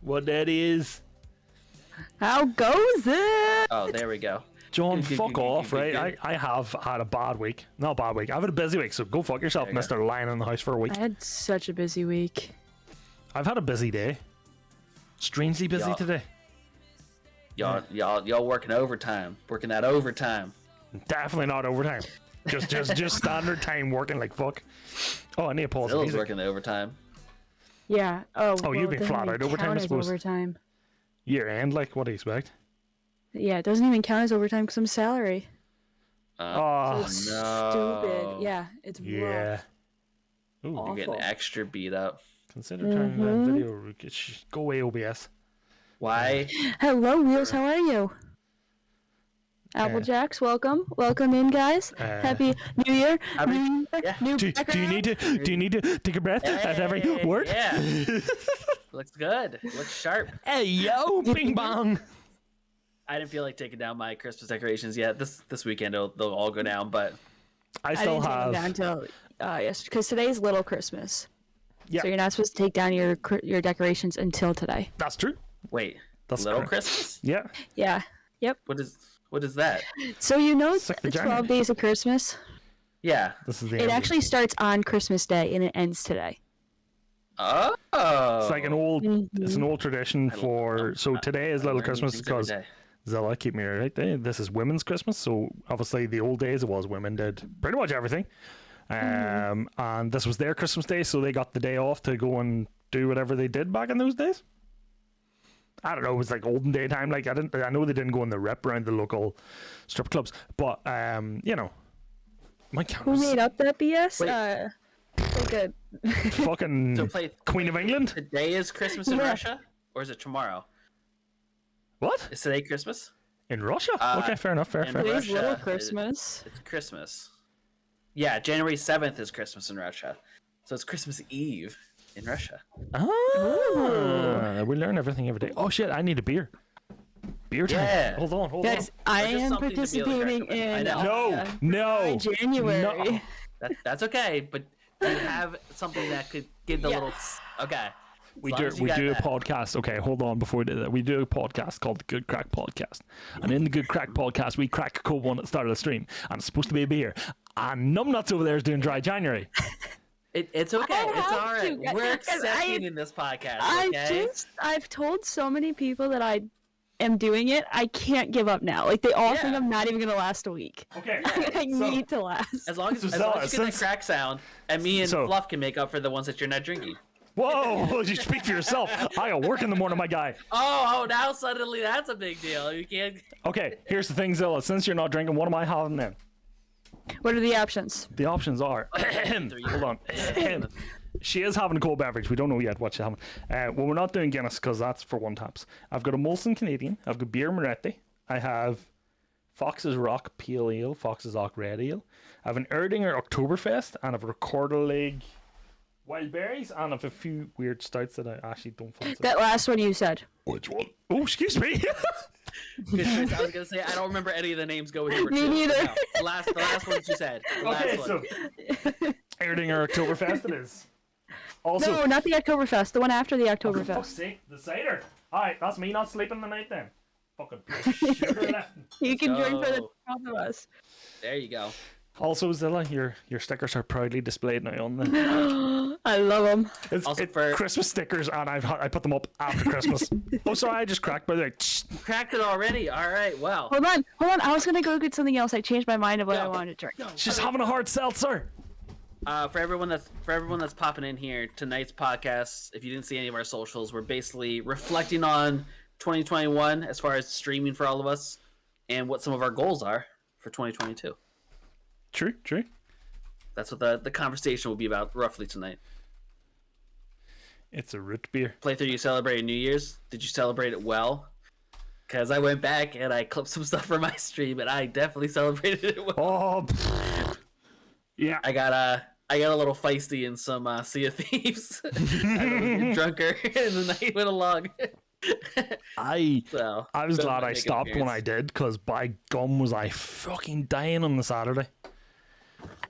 what that is. How goes it? Oh, there we go. John, fuck off, right? I have had a bad week. Not a bad week. I've had a busy week, so go fuck yourself, Mr. Lying in the house for a week. I had such a busy week. I've had a busy day. Strangely busy today. Y'all working overtime. Working that overtime. Definitely not overtime. Just standard time working like fuck. Oh, I need to pause the Still music. working the overtime. Yeah. Oh, you've been flat out overtime, I suppose. Overtime. Year end, like, what do you expect? Yeah, it doesn't even count as overtime because I'm salary. Oh, It's no. stupid. Yeah, it's rough. Ooh, Awful. You're getting extra beat up. consider turning that video. Go away, OBS. Why? Hello, Wheels. How are you? Applejacks, welcome in, guys. Happy New Year. Do you need to take a breath at every word? Yeah. Looks good. Looks sharp. Hey yo, bing bong. I didn't feel like taking down my Christmas decorations yet. This weekend they'll all go down, but I still have. I didn't take them down until yes, because today's Little Christmas. Yeah. So you're not supposed to take down your decorations until today. That's true. wait, That's Little correct. Christmas? Yeah. Yeah. Yep. What is that? So you know It's like the the 12 January. days of Christmas? Yeah. This is the It end. actually starts on Christmas Day and it ends today. Oh. It's like an old. It's an old tradition for. So today is Little Christmas because Zilla, keep me right there. This is Women's Christmas. So obviously the old days it was women did pretty much everything, and this was their Christmas Day, so they got the day off to go and do whatever they did back in those days. I don't know. It was like olden day time. Like I know they didn't go in the rep around the local strip clubs, but you know, my Who camera's made up that BS? Wait. Like a fucking So play Queen of England. Today is Christmas in Yeah. Russia, or is it tomorrow? What? Is today Christmas? In Russia? Okay, fair enough. Fair. in fair. Today's Russia, Little Christmas. It's Christmas. Yeah, January 7th is Christmas in Russia, so it's Christmas Eve in Russia. We learn everything every day. Oh shit! I need a beer. Beer time. Yeah. Hold on. Guys, I Just am something to be participating able to in correct. No. January. No. That's okay, but you have something that could give the little. Okay. We do a podcast. Okay, hold on. Before we do that, we do a podcast called the Good Craic Podcast, and in the Good Craic Podcast, we crack a cold one at the start of the stream, and it's supposed to be a beer. And Numbnuts over there is doing dry January. It's okay. I It's have all right. to. We're Because accepting in this podcast. Okay. I've told so many people that I am doing it. I can't give up now. Like they all think I'm not even gonna last a week. Okay. I need to last. As long as, So as, long Zella, as you get the since- crack sound, and me and So- Fluff can make up for the ones that you're not drinking. Whoa! You speak for yourself. I got work in the morning, my guy. Oh, now suddenly that's a big deal. You can't. Okay, here's the thing, Zilla. Since you're not drinking, what am I having then? What are the options? The options are. Hold on. She is having a cold beverage. We don't know yet what she's having. Well, we're not doing Guinness because that's for one taps. I've got a Molson Canadian. I've got Beer Moretti. I have Fox's Rock Pale Ale, Fox's Rock Red Ale. I have an Erdinger Oktoberfest, and I have a Recorder League Wild Berries, and I have a few weird stouts that I actually don't fancy. That last one you said. Which one? Oh, excuse me. Because I was gonna say I don't remember any of the names going over. Me two. neither. No, the last one you said. The last Okay, one. so Erdinger Oktoberfest it is. Also, No, not the Oktoberfest. The one after the for fuck's Oktoberfest. sake, the cider. Alright, that's me not sleeping the night then. Fucking sugar left. You can join for the go. 12 of us. There you go. Also, Zilla, your stickers are proudly displayed now on the. I love them. It's Also for- Christmas stickers, and I put them up after Christmas. Oh, sorry, I just cracked. By the way, Cracked it already. All right. Well. Hold on. I was gonna go get something else. I changed my mind of what I wanted to drink. she's having a hard seltzer. For everyone that's popping in here, tonight's podcast, if you didn't see any of our socials, we're basically reflecting on 2021 as far as streaming for all of us, and what some of our goals are for 2022. True. That's what the conversation will be about roughly tonight. It's a root beer. Playthrough, you celebrated New Year's. Did you celebrate it well? Because I went back and I clipped some stuff from my stream, and I definitely celebrated it well. Oh, yeah. I got a little feisty in some Sea of Thieves. I was getting drunker, and the night went along. I So, was that glad might I make an stopped when I appearance. did, because by gum was I fucking dying on the Saturday.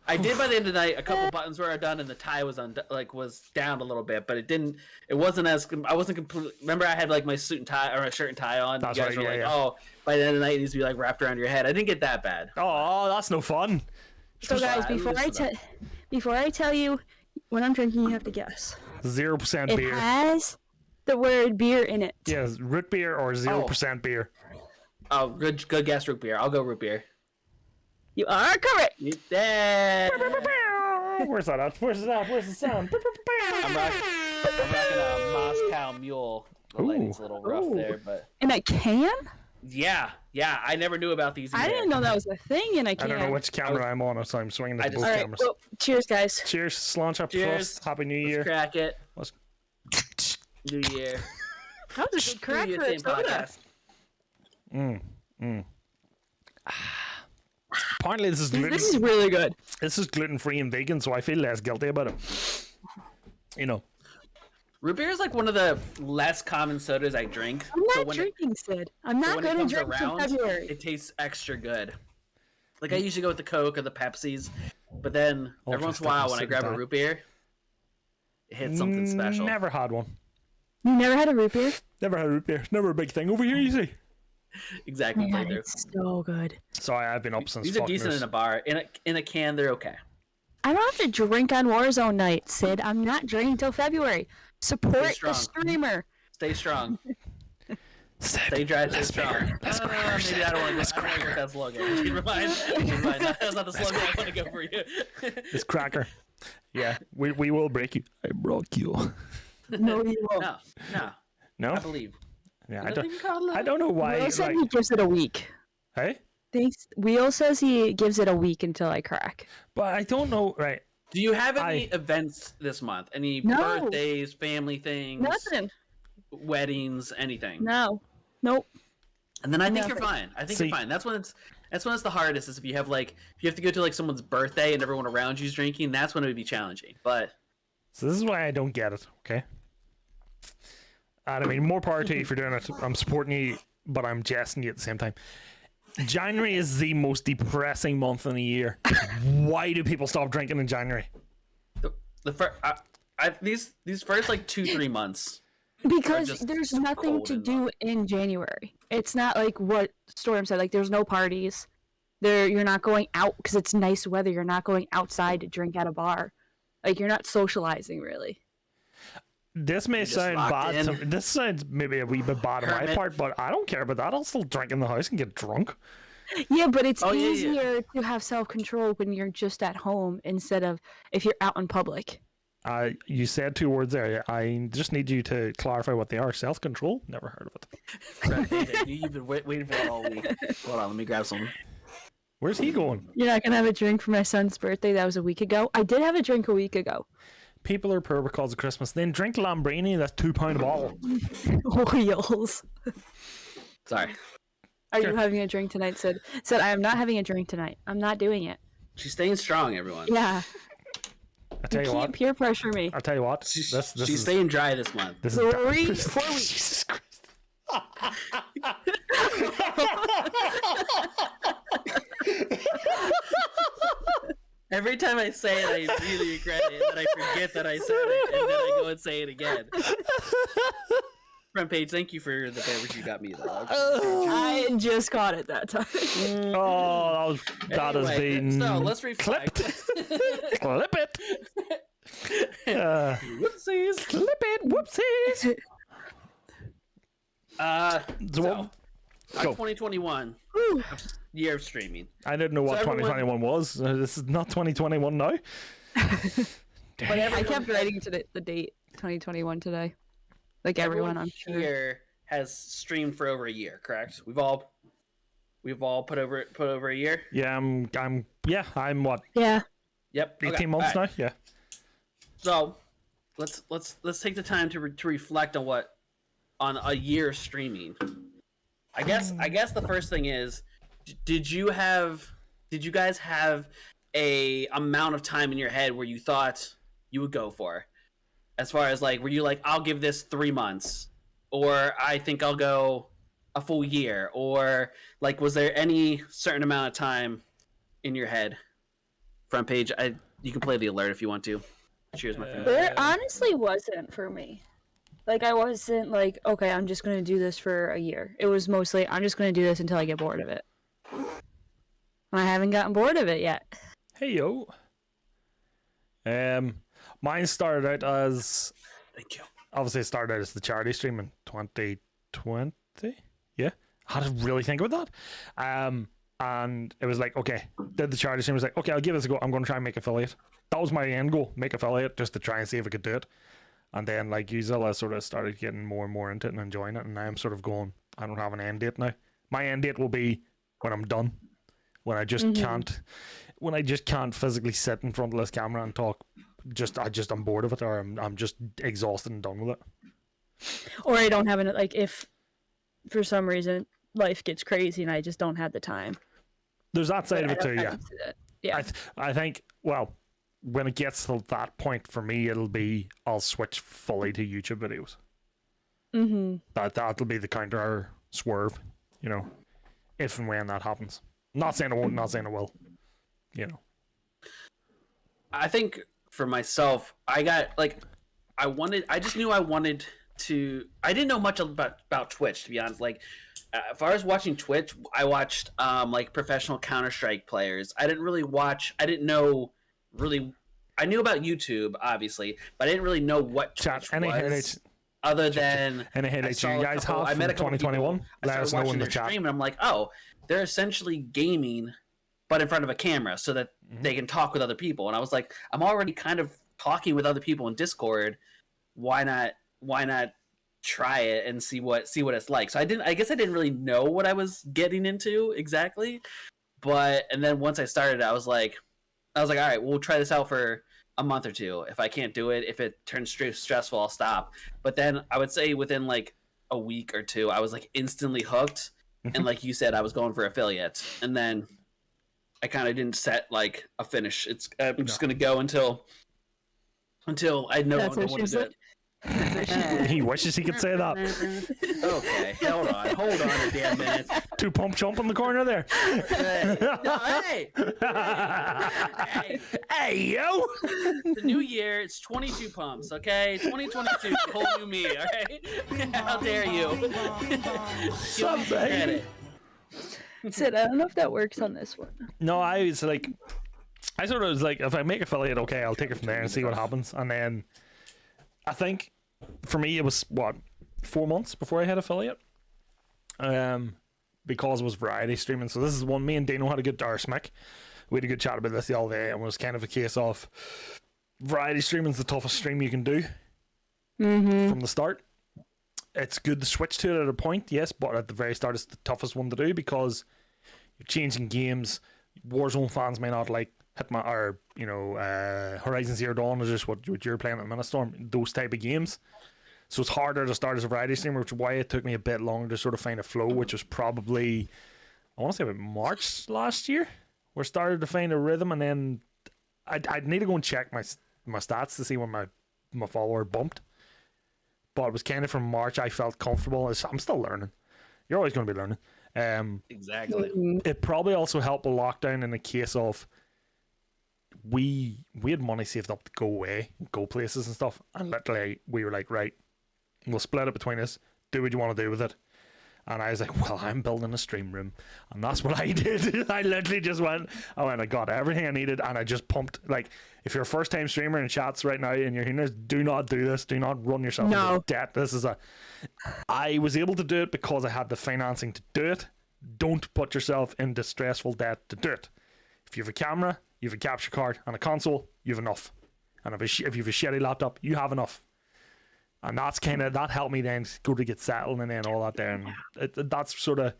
I did by the end of the night. A couple buttons were done, and the tie was was down a little bit, but it didn't. It wasn't as. I wasn't completely. Remember, I had like my suit and tie or a shirt and tie on. That's you guys right. were Yeah, oh, by the end of the night, it needs to be like wrapped around your head. I didn't get that bad. Oh, that's no fun. So guys, before I tell you when I'm drinking, you have to guess. 0% It beer. has the word beer in it. Yes, root beer or 0% beer. Oh, good guess, root beer. I'll go root beer. You are correct. You dead. Where's that at? Where's the sound? I'm rocking a Moscow Mule. The lighting's a little rough there, but In a can? yeah. I never knew about these. I didn't know that was a thing in a I can. don't know which camera I'm on, so I'm swinging to both All right, cameras. well, cheers, guys. Cheers, Slancha Cheers. Plus. Happy New Let's Year. crack it. Let's- New Year. That was a good crack New for Year, a same soda. podcast. Apparently, this is This is really good. gluten-free and vegan, so I feel less guilty about it. You know. Root beer is like one of the less common sodas I drink. I'm not when drinking, Sid. I'm so not when it going to comes drink till around, February. it tastes extra good. Like I usually go with the Coke or the Pepsis, but then every once in a while when I grab a root beer, it hits something special. Never had one. You never had a root beer? Never had root beer. Never a big thing over here, you see. Exactly. Man, Playthrough. it's so good. Sorry, I've been up since These are decent in a bar. In a can, they're okay. I don't have to drink on Warzone night, Sid. I'm not drinking till February. Support the strong. streamer. Stay strong. Stay dry, stay strong. Maybe I don't want to go with that slogan. Keep in mind, that's not the slogan I want to go for you. It's cracker. Yeah, we will break you. I broke you. No, you won't. No. No? I believe. Yeah, Nothing called love. I don't know why. Will said Like, he gives it a week. hey? Thanks. Wheel says he gives it a week until I crack. But I don't know. Right. Do you have any events this month? Any No. birthdays, family things, Nothing. weddings, anything? No. Nope. And then I think you're Nothing. fine. I think you're fine. That's when it's the hardest. Is if you have to go to like someone's birthday and everyone around you's drinking. That's when it would be challenging. But So this is why I don't get it. Okay. And I mean, more power to you for doing it. I'm supporting you, but I'm jesting you at the same time. January is the most depressing month in the year. Why do people stop drinking in January? these first like 2-3 months. Because just there's nothing cold to and do in January. It's not like what Storm said. Like there's no parties. You're not going out because it's nice weather. You're not going outside to drink at a bar. Like you're not socializing really. This may sound bad. This sounds maybe a wee bit bad on my part, but I don't care about that. I'll still drink in the house and get drunk. Yeah, but it's yeah. easier to have self-control when you're just at home instead of if you're out in public. You said 2 words there. I just need you to clarify what they are. Self-control? Never heard of it. You've been waiting for that all week. Hold on, let me grab some. Where's he going? You're not gonna have a drink for my son's birthday. That was a week ago. I did have a drink a week ago. People are poor because of Christmas. Then drink Lambrini. That's £2 a bottle. Wheels. Sorry. Are you having a drink tonight, Sid? Sid, I am not having a drink tonight. I'm not doing it. She's staying strong, everyone. Yeah. I tell you Can't what. peer pressure me. I'll tell you what. She's This staying dry this month. This 4 is weeks. Jesus Christ. Every time I say it, I really regret it, and then I forget that I said it, and then I go and say it again. Front page, thank you for the beverage you got me, though. I just caught it that time. Oh, that has been So let's reflect. Clip it. Whoopsies. Clip it. Whoopsies. So, Go. 2021 year of streaming. I didn't know what So everyone- 2021 was. This is not 2021 now. But I kept writing to the date 2021 today. Like everyone, I'm sure. here has streamed for over a year, correct? We've all put over a year. Yeah, I'm what? Yeah. Yep. 18 months now. Yeah. So, let's take the time to reflect on a year of streaming. I guess the first thing is, did you guys have a amount of time in your head where you thought you would go for? As far as like, were you like, I'll give this 3 months, or I think I'll go a full year, or like, was there any certain amount of time in your head front page. You can play the alert if you want to. Cheers, my friend. There honestly wasn't for me. Like, I wasn't like, okay, I'm just going to do this for a year. It was mostly, I'm just going to do this until I get bored of it. And I haven't gotten bored of it yet. Hey, yo. Mine started out as... Thank you. Obviously, it started out as the charity stream in 2020. Yeah. I had to really think about that. And it was like, okay, did the charity stream. Was like, okay, I'll give this a go. I'm going to try and make affiliate. That was my end goal, make affiliate, just to try and see if I could do it. And then, like, Bridgzilla sort of started getting more and more into it and enjoying it. And now I'm sort of going, I don't have an end date now. My end date will be when I'm done. When I just can't physically sit in front of this camera and talk. I'm bored of it, or I'm just exhausted and done with it. Or I don't have it, like, if for some reason life gets crazy and I just don't have the time. There's that side of it too, yeah. Yeah. I think, well, when it gets to that point for me, it'll be I'll switch fully to YouTube videos. That'll be the counter swerve, you know, if and when that happens. Not saying it won't, not saying it will, you know. I think for myself, I just knew I wanted to. I didn't know much about Twitch, to be honest. Like, as far as watching Twitch, I watched like professional Counter-Strike players. I didn't know really. I knew about YouTube, obviously, but I didn't really know what Twitch was. Other than any headaches you guys have I met a couple 2021. People, let us know in the chat. Stream, and I'm like, oh, they're essentially gaming, but in front of a camera, so that they can talk with other people. And I was like, I'm already kind of talking with other people in Discord. Why not try it and see what it's like? So I guess I didn't really know what I was getting into exactly. And then once I started, I was like, all right, we'll try this out for a month or two. If I can't do it, if it turns stressful, I'll stop. But then I would say within like a week or two, I was like instantly hooked. And like you said, I was going for affiliate. And then I kind of didn't set like a finish. I'm just gonna go until I know I want to do it. He wishes he could say that. Okay, hold on a damn minute. Two pump chump in the corner there. Hey, yo! The new year, it's 22 pumps, okay? 2022, whole new me, alright? How dare you? Sid, I don't know if that works on this one. No, I sort of was like, if I make affiliate, okay, I'll take it from there and see what happens. And then I think for me it was 4 months before I had affiliate, because it was variety streaming. So this is one me and Dino had a good Smick. We had a good chat about this the other day, and it was kind of a case of variety streaming is the toughest stream you can do from the start. It's good to switch to it at a point, yes, but at the very start it's the toughest one to do because you're changing games. Warzone fans may not like Horizon Zero Dawn is just what you're playing at Ministorm, those type of games. So it's harder to start as a variety streamer, which is why it took me a bit longer to sort of find a flow, which was probably, I want to say about March last year, where I started to find a rhythm. And then I'd need to go and check my stats to see when my follower bumped. But it was kind of from March I felt comfortable. I'm still learning. You're always going to be learning. Exactly. It probably also helped with lockdown in the case of we had money saved up to go away, go places and stuff, and literally we were like, right, we'll split it between us, do what you want to do with it. And I was like, well, I'm building a stream room, and that's what I did. I literally just I got everything I needed, and I just pumped. Like, if you're a first time streamer in chats right now and you're hearing this, do not do this, do not run yourself into debt. I was able to do it because I had the financing to do it. Don't put yourself into stressful debt to do it. If you have a camera, you have a capture card and a console, you have enough. And if you have a shitty laptop, you have enough. And that's that helped me then go to get settled and then all that there. And that's sort of,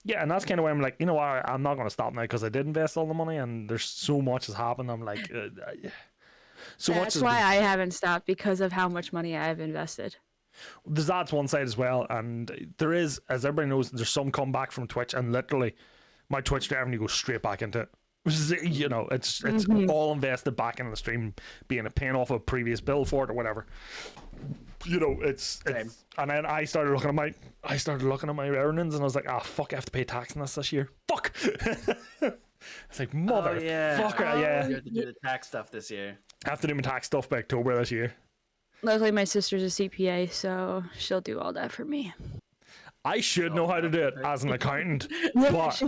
yeah, and that's kind of why I'm like, you know what, I'm not going to stop now because I did invest all the money and there's so much has happened. I'm like, that's why I haven't stopped, because of how much money I have invested. That's one side as well. And there is, as everybody knows, there's some comeback from Twitch, and literally my Twitch revenue goes straight back into it. It's all invested back into the stream, being a paying off a previous bill for it or whatever. you know, it's and then I started looking at my earnings, and I was like, fuck, I have to pay tax on this year. Fuck. It's like, motherfucker, yeah. You have to do the tax stuff this year. I have to do my tax stuff by October this year. Luckily, my sister's a CPA, so she'll do all that for me. I should know how to do it as an accountant, but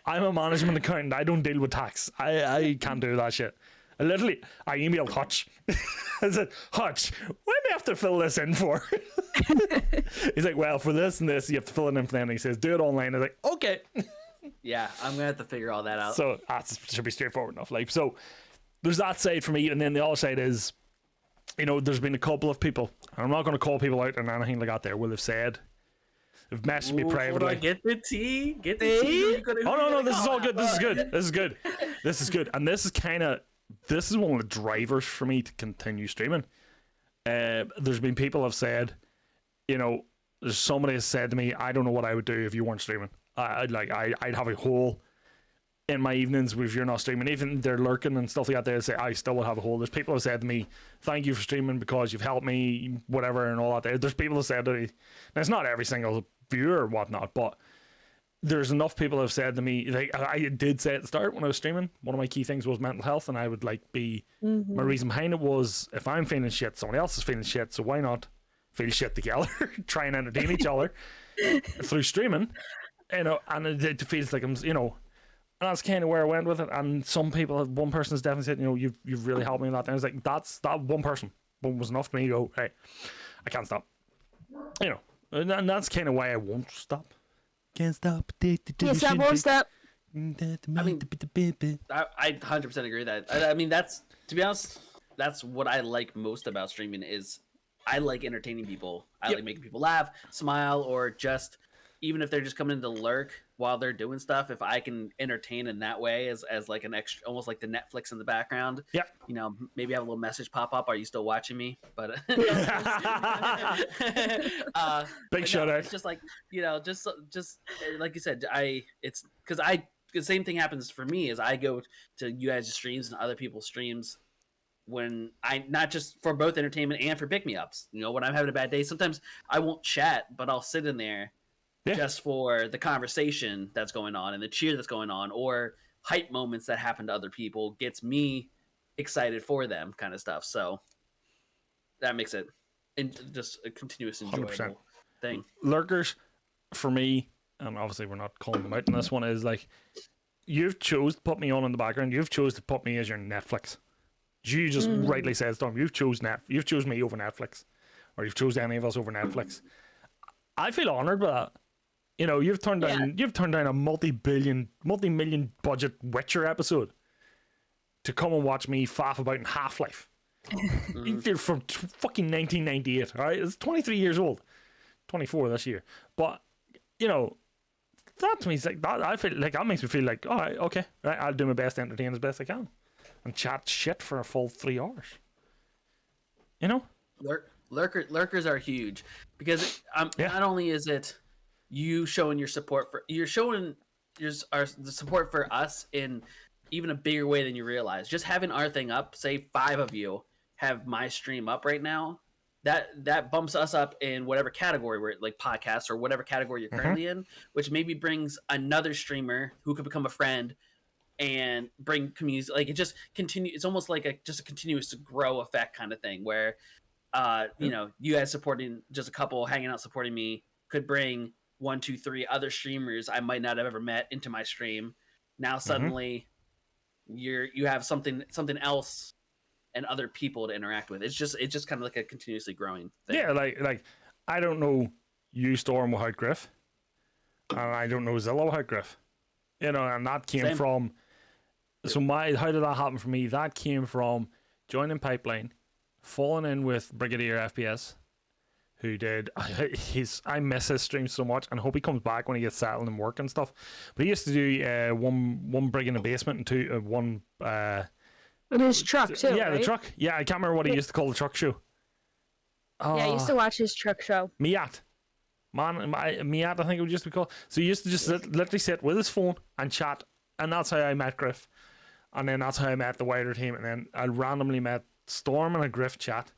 I'm a management accountant. I don't deal with tax. I can't do that shit. I emailed Hutch. I said, Hutch, what do I have to fill this in for? He's like, well, for this and this, you have to fill it in for them. And he says, do it online. I was like, okay. Yeah, I'm gonna have to figure all that out. So that should be straightforward enough. Like, so there's that side for me, and then the other side is, you know, there's been a couple of people, and I'm not going to call people out and anything like that. There will have said, they've messaged me privately. Get the tea. Get the tea. No, this is all good. This is good. This is good. And this is one of the drivers for me to continue streaming. There's been people have said, you know, there's somebody has said to me, I don't know what I would do if you weren't streaming. I'd have a hole in my evenings if you're not streaming. Even they're lurking and stuff like that, they'll say I still would have a hole. There's people who have said to me, thank you for streaming because you've helped me, whatever, and all that. There's people who said to me, and it's not every single viewer or whatnot, but there's enough people who have said to me, like I did say at the start when I was streaming, one of my key things was mental health, and I would my reason behind it was, if I'm feeling shit, somebody else is feeling shit, so why not feel shit together, try and entertain each other through streaming, you know, and it feels like I'm, you know, and that's kind of where I went with it. And some people, one person has definitely said, you know, you've really helped me in that. And I was like, that one person was enough for me to go, hey, I can't stop, you know, and that's kind of why I won't stop. Can't stop. Yes, I won't stop. I mean, I 100% agree with that. I mean, that's, to be honest, that's what I like most about streaming is I like entertaining people. I like making people laugh, smile, or just, even if they're just coming in to lurk while they're doing stuff, if I can entertain in that way as like an extra, almost like the Netflix in the background. Yeah. You know, maybe have a little message pop up. Are you still watching me? But big shout out. It's just like, you know, just like you said, it's because the same thing happens for me as I go to you guys' streams and other people's streams when I, not just for both entertainment and for pick me ups. You know, when I'm having a bad day, sometimes I won't chat, but I'll sit in there. Yeah. Just for the conversation that's going on and the cheer that's going on, or hype moments that happen to other people, gets me excited for them, kind of stuff. So that makes it just a continuous enjoyable 100%. Thing. Lurkers, for me, and obviously we're not calling them out in this one, is like, you've chose to put me on in the background. You've chose to put me as your Netflix. You just rightly said, Storm. You've chose me over Netflix, or you've chose any of us over Netflix. I feel honored by that. You know, you've turned down a multi-million budget Witcher episode to come and watch me faff about in Half-Life. You're from fucking 1998, all right? It's 23 years old, 24 this year. But you know, that to me is like that. I feel like that makes me feel like, all right, okay, right, I'll do my best to entertain as best I can, and chat shit for a full 3 hours. You know, lurkers are huge because not only is it you showing your support for, you're showing the support for us in even a bigger way than you realize. Just having our thing up, say 5 of you have my stream up right now, that bumps us up in whatever category we're like, podcasts or whatever category you're currently in, which maybe brings another streamer who could become a friend and bring communities. Like it just continue. It's almost like a continuous to grow effect kind of thing where, you know, you guys supporting just a couple hanging out, supporting me could bring 1, 2, 3 other streamers I might not have ever met into my stream. Now suddenly you have something else and other people to interact with. It's just kind of like a continuously growing thing. Yeah, like I don't know you, Storm, without Griff, and I don't know Zilla without Griff. You know, and that came from. So how did that happen for me? That came from joining Pipeline, falling in with Brigadier FPS, who did I miss his stream so much and hope he comes back when he gets settled and work and stuff. But he used to do one brig in the basement and two one. And his truck too. Yeah, right? the truck. Yeah, I can't remember what he used to call the truck show. Yeah, I used to watch his truck show. Miat, I think it would just be called. So he used to just literally sit with his phone and chat, and that's how I met Griff, and then that's how I met the wider team, and then I randomly met Storm in a Griff chat,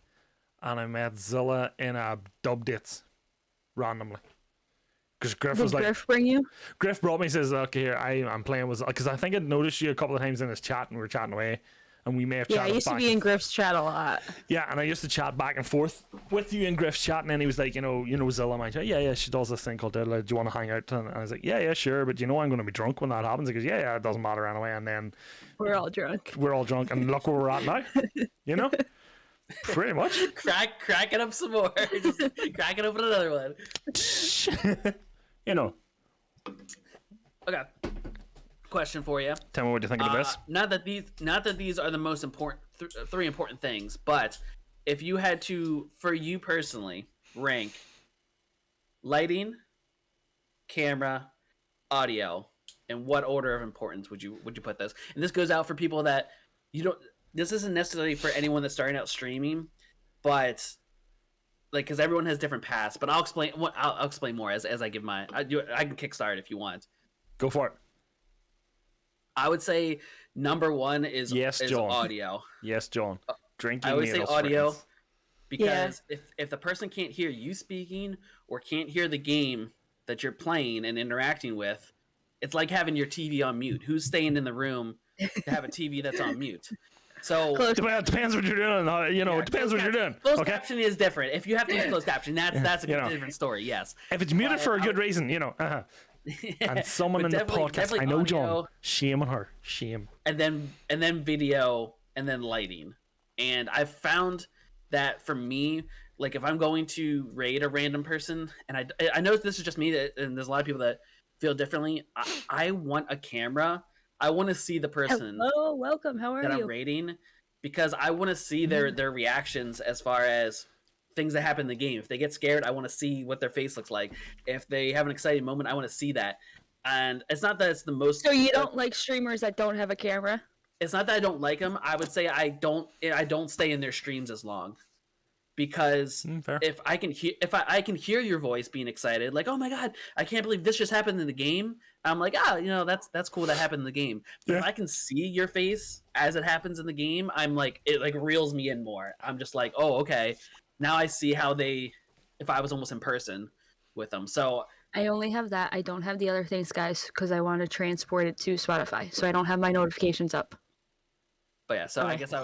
and I met Zilla in a dub dates randomly. Because Griff Did was like, Griff bring you? Griff brought me, says, "Okay, here I'm playing with," because I think I'd noticed you a couple of times in his chat, and we were chatting away, and we may have Yeah, chatted I used to back be and in Griff's chat a lot. Yeah, and I used to chat back and forth with you in Griff's chat, and then he was like, you know Zilla, my chat, yeah, she does this thing called Diddler. Do you want to hang out? And I was like, yeah, sure, but I'm going to be drunk when that happens. He goes, yeah, it doesn't matter anyway. And then We're all drunk. and look where we're at now. You know, pretty much. Crack it up some more. Just crack it open another one. You know. Okay. Question for you. Tell me what you think of this. Not that these are the most important three important things, but if you had to, for you personally, rank lighting, camera, audio, in what order of importance would you put this? And this goes out for people that this isn't necessarily for anyone that's starting out streaming, but like, because everyone has different paths. But I'll explain more as I give mine. I can kickstart if you want. Go for it. I would say number one is John. audio. Yes, John. Drinking. I always say audio friends. because if the person can't hear you speaking or can't hear the game that you're playing and interacting with, it's like having your TV on mute. Who's staying in the room to have a TV that's on mute? So it depends what you're doing. It depends what you're doing. Closed okay? captioning is different. If you have to use closed captioning, that's a different story. Yes. If it's muted for a good reason, And someone in the podcast, I know audio, John. Shame on her. Shame. And then video and then lighting. And I've found that for me, like if I'm going to raid a random person, and I know this is just me, and there's a lot of people that feel differently. I want a camera. I want to see the person. Hello, welcome. How are you? That I'm raiding, because I want to see their reactions as far as things that happen in the game. If they get scared, I want to see what their face looks like. If they have an exciting moment, I want to see that. And it's not that it's the most. So you don't like streamers that don't have a camera? It's not that I don't like them. I would say I don't stay in their streams as long, because if I can hear your voice being excited, like, oh my god, I can't believe this just happened in the game. I'm like, that's cool that happened in the game. Yeah. If I can see your face as it happens in the game, I'm like, it like reels me in more. I'm just like, oh, okay. Now I see how if I was almost in person with them. So I only have that. I don't have the other things, guys, because I want to transport it to Spotify. So I don't have my notifications up. But yeah, so okay. I guess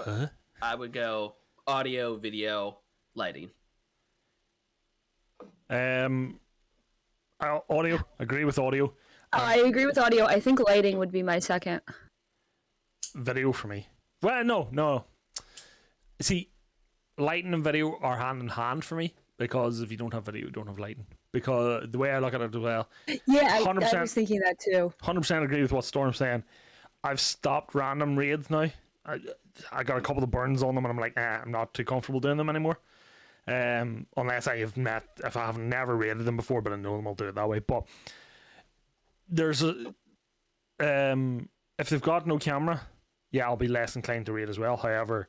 I would go audio, video, lighting. Audio. Agree with audio. I agree with audio. I think lighting would be my second. Video for me. Well, no. See, lighting and video are hand in hand for me, because if you don't have video, you don't have lighting. Because the way I look at it as well. Yeah, I was thinking that too. 100% agree with what Storm's saying. I've stopped random raids now. I got a couple of burns on them, and I'm like, I'm not too comfortable doing them anymore. Unless if I have never raided them before, but I know them, I'll do it that way. But there's if they've got no camera, yeah, I'll be less inclined to raid as well. However,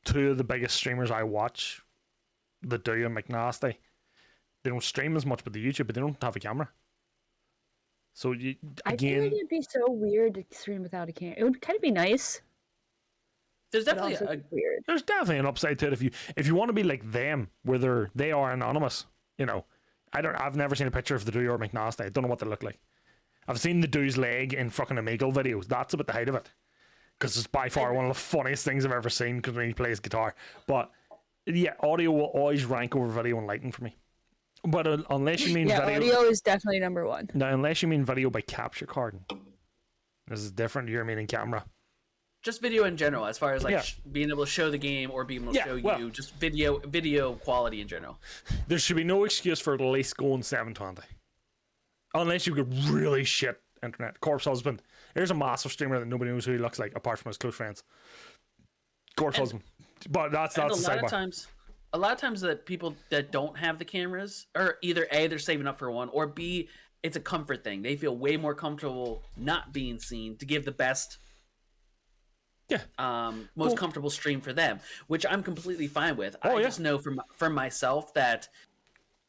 two of the biggest streamers I watch that do and McNasty, they don't stream as much with the YouTube, but they don't have a camera. So I feel like it'd be so weird to stream without a camera. It would kind of be nice. There's definitely weird. There's definitely an upside to it if you want to be like them, where they are anonymous. I've never seen a picture of the Dewey or McNasty. I don't know what they look like. I've seen the Dewey's leg in fucking Omegle videos. That's about the height of it, because it's by far one of the funniest things I've ever seen, because when he plays guitar. But yeah, audio will always rank over video and lighting for me. But unless you mean video, audio is definitely number one. Now, unless you mean video by capture card, this is different. You're meaning camera. Just video in general, as far as being able to show the game or being able to show you, just video quality in general. There should be no excuse for at least going 720, unless you get really shit internet. Corpse Husband. Here's a massive streamer that nobody knows who he looks like apart from his close friends. Corpse Husband. But that's a lot of times. A lot of times that people that don't have the cameras are either A, they're saving up for one, or B, it's a comfort thing. They feel way more comfortable not being seen to give the best, most comfortable stream for them, which I'm completely fine with. I just know from myself that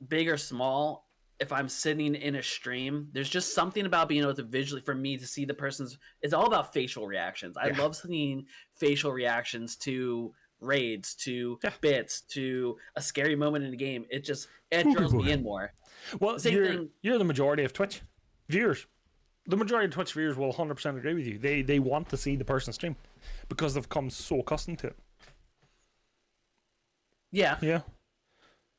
big or small, if I'm sitting in a stream, there's just something about being able to visually, for me to see the person's, it's all about facial reactions. I love seeing facial reactions to raids to bits to a scary moment in a game. It draws me in more. Well, you're the majority of Twitch viewers. The majority of Twitch viewers will 100% agree with you. They want to see the person stream because they've come so accustomed to it. Yeah. Yeah.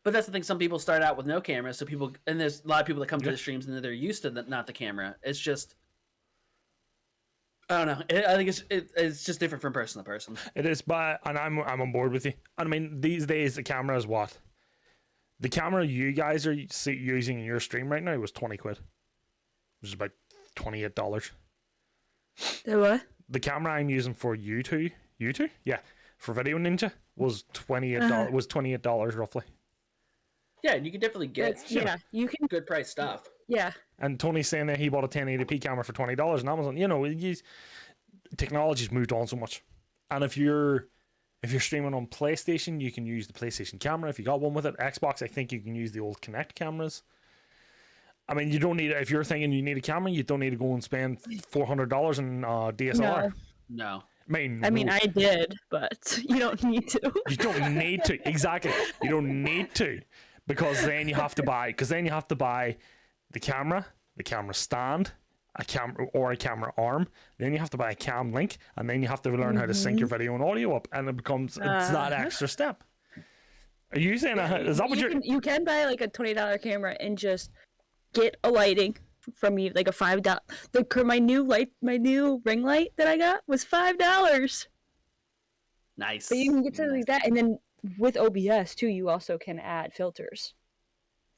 But that's the thing. Some people start out with no camera, so and there's a lot of people that come to the streams and they're used to not the camera. It's just, I don't know. I think it's just different from person to person. It is, and I'm on board with you. I mean, these days the camera is what? The camera you guys are using in your stream right now was 20 quid. Which is about $28. The what? The camera I'm using for you two, yeah, for Video Ninja was $28. Was $28 roughly. Yeah, and you can definitely get you can good price stuff. Yeah. And Tony's saying that he bought a 1080p camera for $20 on Amazon. You know, technology's moved on so much. And if you're streaming on PlayStation, you can use the PlayStation camera if you got one with it. Xbox, I think you can use the old Kinect cameras. I mean, you don't need, if you're thinking you need a camera, you don't need to go and spend $400 in DSLR. No. I mean, I did, but you don't need to. You don't need to. Exactly. You don't need to. Because then you have to buy the camera stand, a camera arm. Then you have to buy a cam link, and then you have to learn how to sync your video and audio up, and it's that extra step. Are you saying is that what you can buy like a $20 camera and just get a lighting from me, like a $5. My new ring light that I got was $5. Nice. But you can get something like that, and then with OBS too, you also can add filters.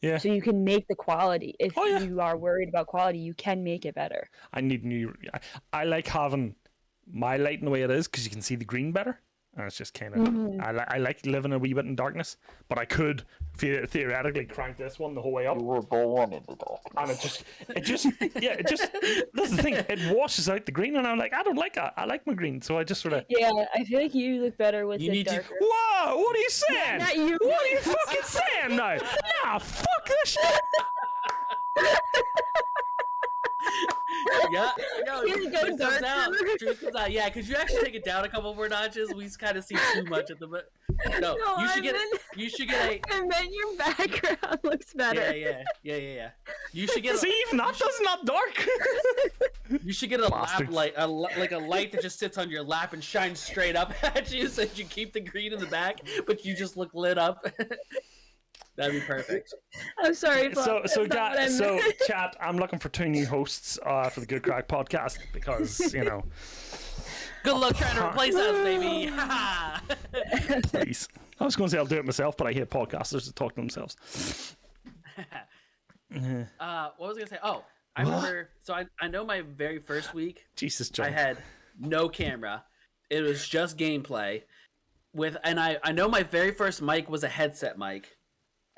Yeah. So you can make the quality. If you are worried about quality, you can make it better. I like having my light in the way it is because you can see the green better. And it's just kind of, I like living a wee bit in darkness, but I could theoretically crank this one the whole way up. You were born in the darkness. And it just, this is the thing, it washes out the green, and I'm like, I don't like that. I like my green, so I just sort of. Yeah, I feel like you look better with it darker. Whoa, what are you saying? Not you. What are you fucking saying now? Nah, fuck this shit. Yeah, no, truth comes out. Yeah, because you actually take it down a couple more notches. We kind of see too much at the. No, you should get a. And then your background looks better. Yeah. You should get. See, even that does not dark. You should get a lap light, like a light that just sits on your lap and shines straight up at you, so you keep the green in the back, but you just look lit up. That'd be perfect. I'm sorry. So chat, I'm looking for 2 new hosts for the Good Craic Podcast because, you know. Good luck trying to replace us, baby. Please. I was going to say I'll do it myself, but I hate podcasters that talk to themselves. What was I going to say? Oh, I remember. So I know my very first week. Jesus, John. I had no camera. It was just gameplay. And I know my very first mic was a headset mic.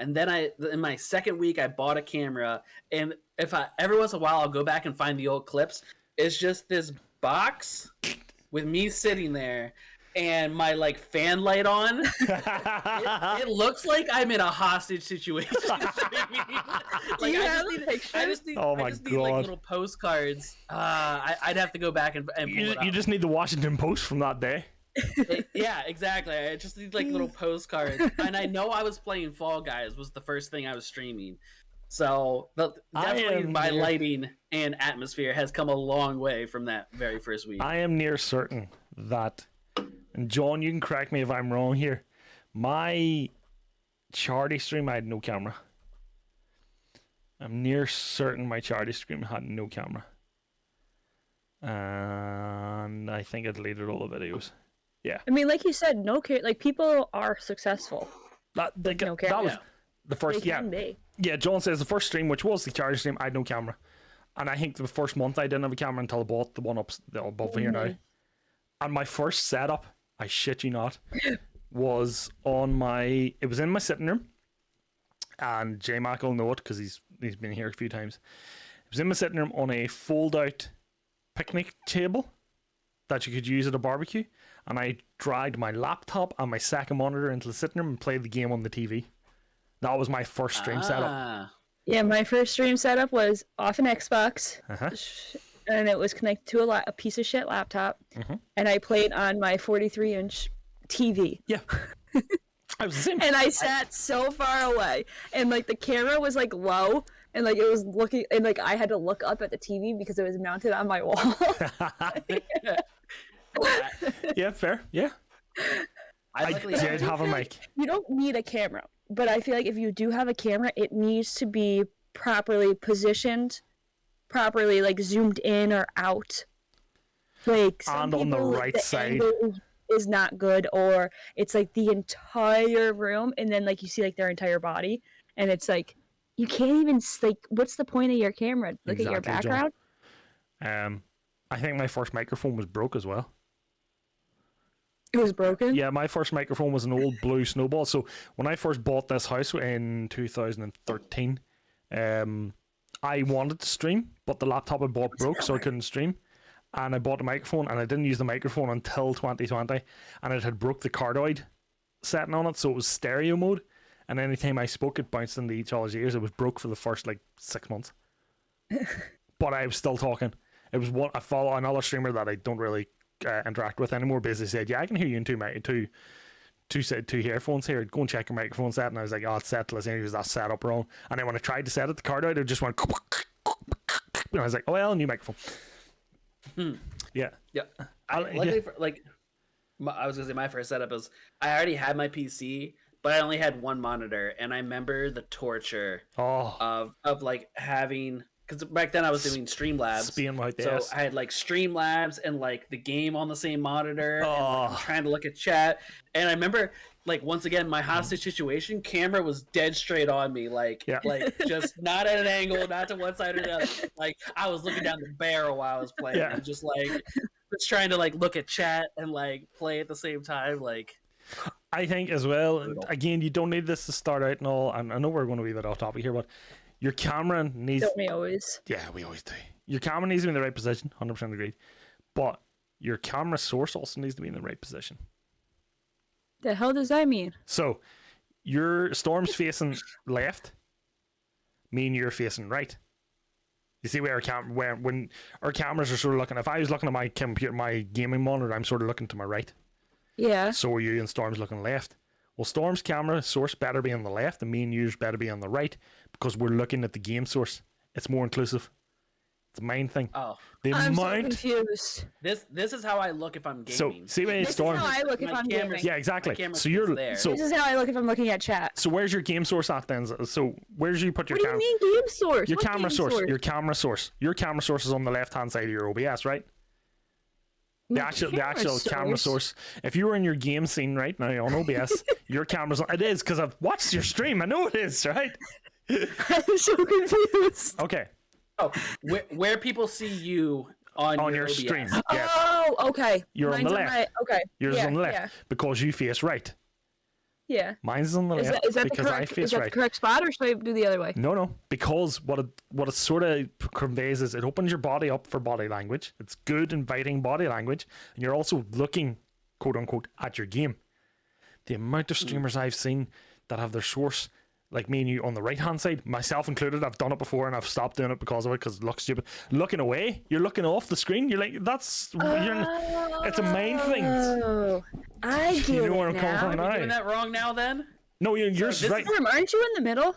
And then in my second week, I bought a camera, and every once in a while, I'll go back and find the old clips. It's just this box with me sitting there and my fan light on. It looks like I'm in a hostage situation. I just need little postcards. I'd have to go back and pull it up. You just need the Washington Post from that day. Yeah, exactly. I just need little postcards, and I know I was playing Fall Guys was the first thing I was streaming, so definitely my lighting and atmosphere has come a long way from that very first week. I am near certain that, and John, you can correct me if I'm wrong here, my charity stream I had no camera. I'm near certain my charity stream had no camera, and I think I deleted all the videos. Yeah. I mean, like you said, people are successful. That was the first. They can be. Yeah, John says the first stream, which was the charity stream, I had no camera, and I think the first month I didn't have a camera until I bought the one above here now. And my first setup, I shit you not, was it was in my sitting room, and J Mac will know it because he's been here a few times. It was in my sitting room on a fold out picnic table that you could use at a barbecue, and I dragged my laptop and my second monitor into the sitting room and played the game on the TV. That was my first stream setup. Yeah, my first stream setup was off an Xbox, and it was connected to a piece of shit laptop, and I played on my 43-inch TV. Yeah. I was the same. And I sat so far away, and like the camera was like low, and like it was looking, and like I had to look up at the TV because it was mounted on my wall. Yeah, fair. Yeah. I did have a mic. You don't need a camera, but I feel like if you do have a camera, it needs to be properly positioned, properly like zoomed in or out. Like and on the right side is not good, or it's like the entire room, and then like you see like their entire body, and it's like you can't even like. What's the point of your camera? Look at your background. I think my first microphone was broke as well. It was broken? Yeah, my first microphone was an old blue Snowball. So when I first bought this house in 2013, I wanted to stream, but the laptop I bought broke, so I couldn't stream. And I bought a microphone, and I didn't use the microphone until 2020, and it had broke the cardioid setting on it, so it was stereo mode. And anytime I spoke, it bounced into each other's ears. It was broke for the first like 6 months. But I was still talking. It was one. I follow another streamer that I don't really interact with anymore. Basically said, "Yeah, I can hear you in two headphones here. Go and check your microphone set." And I was like, "Oh, it's set." Listen, he was that set up wrong. And then when I tried to set it, the card out, it just went. And I was like, "Oh well, new microphone." Yeah. I was gonna say my first setup was I already had my PC, but I only had one monitor, and I remember the torture of like having. Because back then I was doing Streamlabs, so I had like Streamlabs and like the game on the same monitor, and like, I'm trying to look at chat. And I remember, like once again, my hostage situation, camera was dead straight on me, like just not at an angle, not to one side or the other. Like I was looking down the barrel while I was playing, and just like just trying to like look at chat and like play at the same time, like. I think as well. Again, you don't need this to start out and all. And I know we're going to be a bit off topic here, but. Your camera needs... Don't we always? Yeah, we always do. Your camera needs to be in the right position, 100% agreed. But your camera source also needs to be in the right position. The hell does that mean? So, your storm's facing left, mean you're facing right. You see where when our cameras are sort of looking... If I was looking at my computer, my gaming monitor, I'm sort of looking to my right. Yeah. So are you, and Storm's looking left. Well, Storm's camera source better be on the left, and me and yours better be on the right, because we're looking at the game source. It's more inclusive. It's a main thing. Oh, I'm so confused. This is how I look if I'm gaming. So see where Storm. This is how I look if I'm gaming. Yeah, exactly. So you're there. So this is how I look if I'm looking at chat. So where's your game source at then? So where's you put your camera? What do you mean game source? Your camera source. Your camera source. Your camera source is on the left hand side of your OBS, right? The actual camera source. If you were in your game scene right now on OBS, your camera's on. It is, because I've watched your stream. I know it is, right? I'm so confused. Okay. Oh, where people see you on your stream. Yeah. Oh, okay. You're on the left. Okay. Yours is on the left because you face right. Yeah. Mine's on the left because I face right. Is that the correct spot, or should I do the other way? No. Because what it sort of conveys is it opens your body up for body language. It's good, inviting body language, and you're also looking, quote unquote, at your game. The amount of streamers I've seen that have their source, like me and you, on the right hand side, myself included. I've done it before and I've stopped doing it because of it, because it looks stupid. Looking away, you're looking off the screen. You're like, it's a main thing. Oh, I get it. You know where I'm coming from now. Are you doing that wrong now then? No, yours is right. Storm, aren't you in the middle?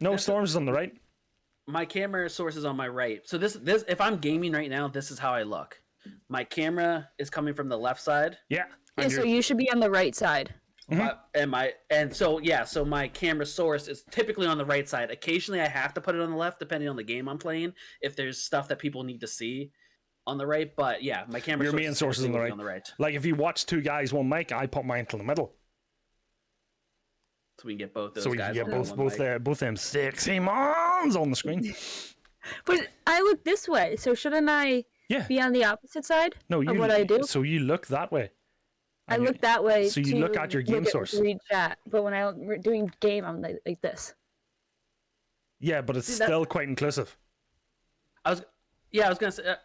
No, Storm's is on the right. My camera source is on my right. So this if I'm gaming right now, this is how I look. My camera is coming from the left side. Yeah. Yeah, so you should be on the right side. Mm-hmm. So my camera source is typically on the right side. Occasionally I have to put it on the left depending on the game I'm playing, if there's stuff that people need to see on the right. But yeah, my camera your main source is on the right. Like if you watch two guys, one mic, I put mine to the middle. So we can get both those guys. So we can get both them sexy mons on the screen. But I look this way, so shouldn't I be on the opposite side of what I do? So you look that way. I look that way. So you look at your game source. Read chat, but when I'm doing game, I'm like this. Yeah, but it's still quite inclusive. I was gonna say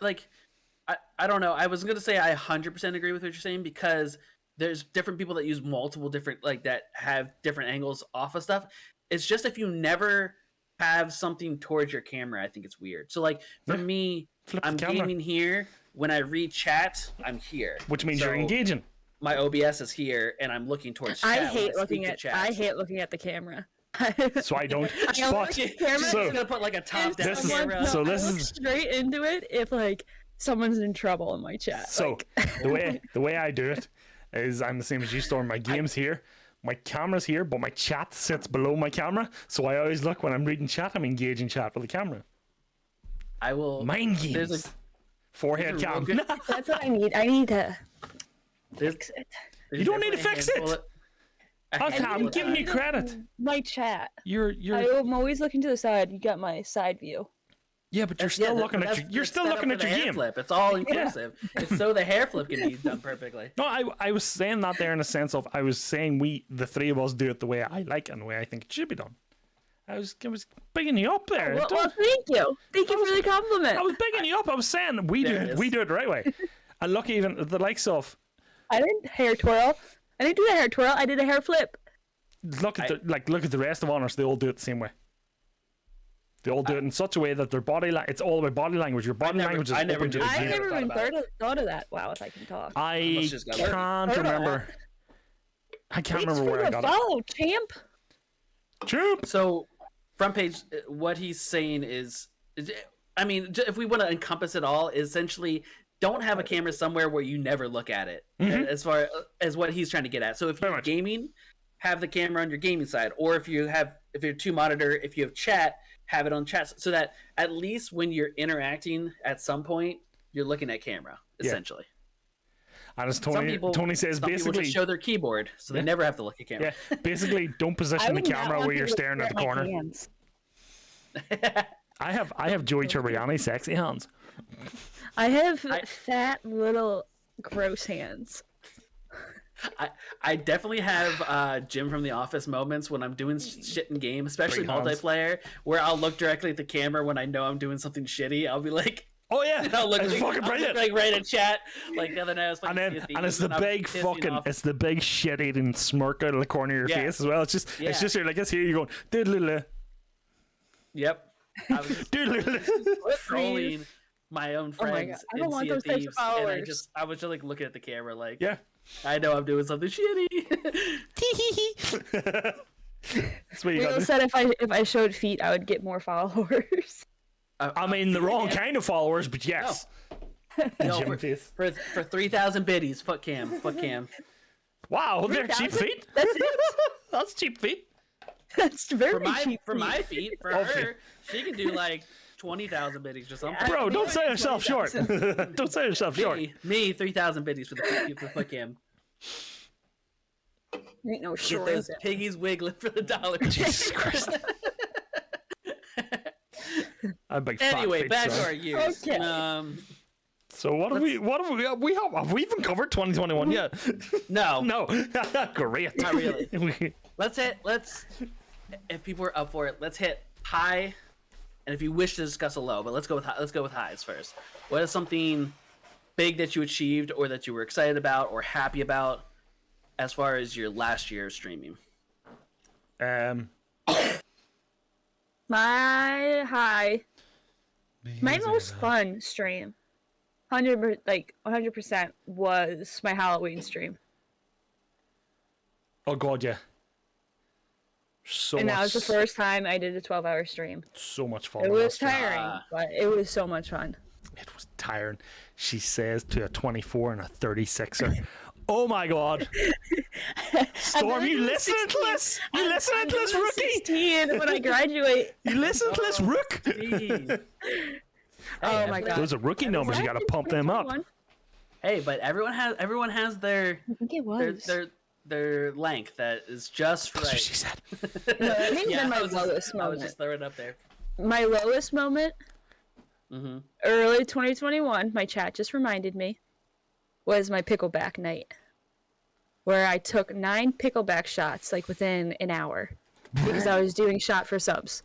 I don't know. I was gonna say I 100% agree with what you're saying, because there's different people that use multiple different that have different angles off of stuff. It's just if you never have something towards your camera, I think it's weird. So like for me, I'm gaming here. When I read chat, I'm here. Which means you're engaging. my OBS is here, and I'm looking towards chat. I hate looking at the camera. So I don't. I'm just gonna put like a top-down camera. So this I look is straight into it if like someone's in trouble in my chat. So the way I do it is I'm the same as you, Storm. My game's here, my camera's here, but my chat sits below my camera. So I always look when I'm reading chat, I'm engaging chat with the camera. I will. Mind games. Forehead cam. That's what I need. I need to fix it. You don't need to fix it. I'm giving you credit. My chat. I'm always looking to the side. You got my side view. Yeah, but you're still looking at your game. Flip. It's all inclusive. It's so the hair flip can be done perfectly. No, I was saying that there in a sense of I was saying the three of us do it the way I like and the way I think it should be done. I was bigging you up there. Well, thank you. Thank you for the compliment. I was bigging you up. I was saying we do it the right way. And look, even the likes of. I didn't hair twirl. I didn't do the hair twirl. I did a hair flip. Look at the rest of honors. They all do it the same way. They all do it in such a way that their body it's all about body language. Your body language is open to the I game. never even thought of that. Wow, if I can talk. I can't remember. I can't remember where I got it. Champ. So, front page. What he's saying is, I mean, if we want to encompass it all, essentially, don't have a camera somewhere where you never look at it. As far as what he's trying to get at. So if you're gaming, have the camera on your gaming side, or if you're two monitor, if you have chat, have it on chat, so that at least when you're interacting at some point, you're looking at camera essentially. And as Tony says, basically just show their keyboard, so they never have to look at camera. Yeah, basically, don't position the camera where you're staring at the corner. I have Joey Tribbiani sexy hands. I have fat little gross hands. I definitely have Jim from The Office moments when I'm doing shit in game, especially multiplayer, where I'll look directly at the camera when I know I'm doing something shitty. I'll be like, "Oh yeah, I'll look fucking brilliant!" Like right in chat. Like the other night, I was playing and it's the big fucking, it's the big shit-eating smirk out of the corner of your face as well. It's just you're like this here. You're going doodle. Yep. I was doodle. trolling my own friends. Oh my God. I don't want those types of followers. I was just like looking at the camera, like, yeah. I know I'm doing something shitty. Will said if I showed feet, I would get more followers. I mean, the wrong kind of followers, but yes. No, for 3,000 biddies, foot cam. Wow, they're cheap feet. That's it. That's cheap feet. That's very cheap. For my feet, for her, she can do like 20,000 biddies or something. Bro, don't sell yourself short. Don't sell yourself short. Me 3,000 biddies for the foot cam. Ain't no Get short. those piggies wiggling for the dollar. Jesus Christ. Anyway, back to our years. Okay. So have we even covered 2021 yet? No. Great. Not really. If people are up for it, let's hit high. And if you wish to discuss a low, but let's go with highs first. What is something big that you achieved, or that you were excited about, or happy about, as far as your last year of streaming? My high, my most fun stream, 100% was my Halloween stream. Oh God, yeah. That was the first time I did a 12-hour stream. So much fun. It was tiring, but it was so much fun. It was tiring. She says to a 24 and a 36er. Oh my God. Storm, you listen to this? You listen to this, rookie? 16 when I graduate. You listen to this, rook? Oh my God. Those are rookie numbers. You got to pump them up. Hey, but everyone has their I think it was. their length that is just right. That's what she said. No, it may have been my lowest moment. I was just throwing it up there. My lowest moment, early 2021, my chat just reminded me, was my pickleback night, where I took 9 pickleback shots like within an hour because I was doing shot for subs.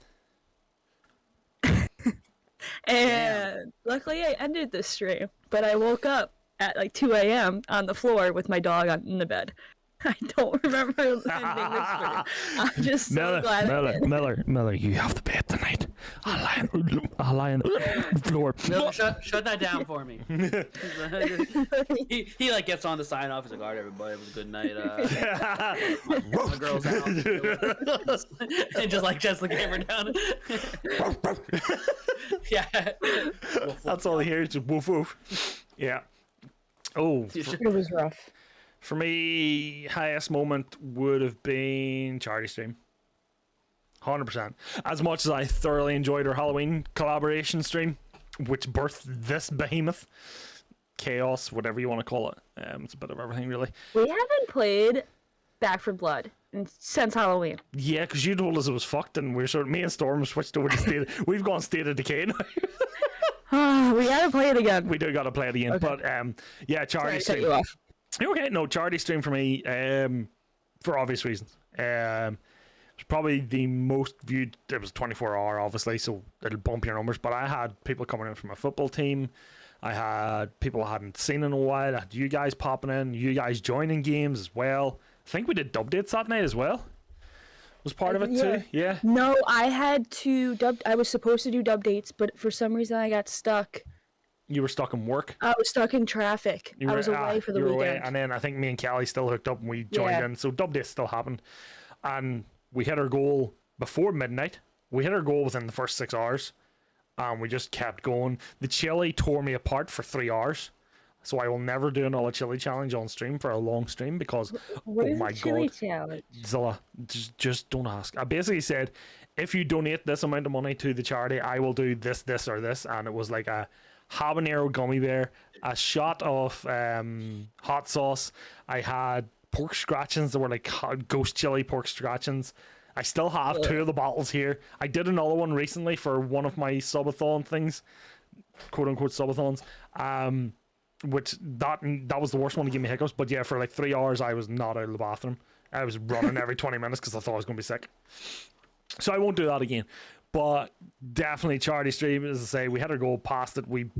And luckily I ended the stream, but I woke up at like 2 a.m. on the floor with my dog in the bed. I don't remember ending this stream. I'm just so glad I did. Miller, you have to bed tonight. I'll lie on the floor. Miller, shut that down for me. he like gets on to sign off. He's like, all right, everybody, it was a good night. My girl's out. And just the camera down. Yeah. That's all I hear. Just woof woof. Yeah. Oh. It was rough. For me, highest moment would have been charity stream. 100%. As much as I thoroughly enjoyed our Halloween collaboration stream, which birthed this behemoth, chaos, whatever you want to call it. It's a bit of everything, really. We haven't played Back 4 Blood since Halloween. Yeah, because you told us it was fucked, and we're sort of, me and Storm switched over to state. We've gone state of decay now. We gotta play it again. We do gotta play it again, okay. But yeah, charity stream. You off. Okay, no, charity stream for me, for obvious reasons. It's probably the most viewed. It was 24-hour, obviously, so it'll bump your numbers. But I had people coming in from a football team. I had people I hadn't seen in a while. I had you guys popping in, you guys joining games as well. I think we did dub dates that night as well. Was part of it too, yeah. No, I had to I was supposed to do dub dates, but for some reason I got stuck. You were stuck in work? I was stuck in traffic. I was away for the weekend. Away, and then I think me and Kelly still hooked up and we joined in. So dub dates still happened. And we hit our goal before midnight. We hit our goal within the first 6 hours. And we just kept going. The chili tore me apart for 3 hours. So I will never do another chili challenge on stream for a long stream because, what oh my chili god. Challenge? Zilla, just don't ask. I basically said, if you donate this amount of money to the charity, I will do this, this, or this. And it was like a habanero gummy bear, a shot of hot sauce. I had pork scratchings that were like ghost chili pork scratchings. I still have 2 of the bottles here. I did another one recently for one of my subathon things, quote unquote subathons. Which that was the worst one to give me hiccups. But yeah, for like 3 hours I was not out of the bathroom. I was running every 20 minutes because I thought I was going to be sick. So I won't do that again. But definitely charity stream, as I say, we had our goal past it. We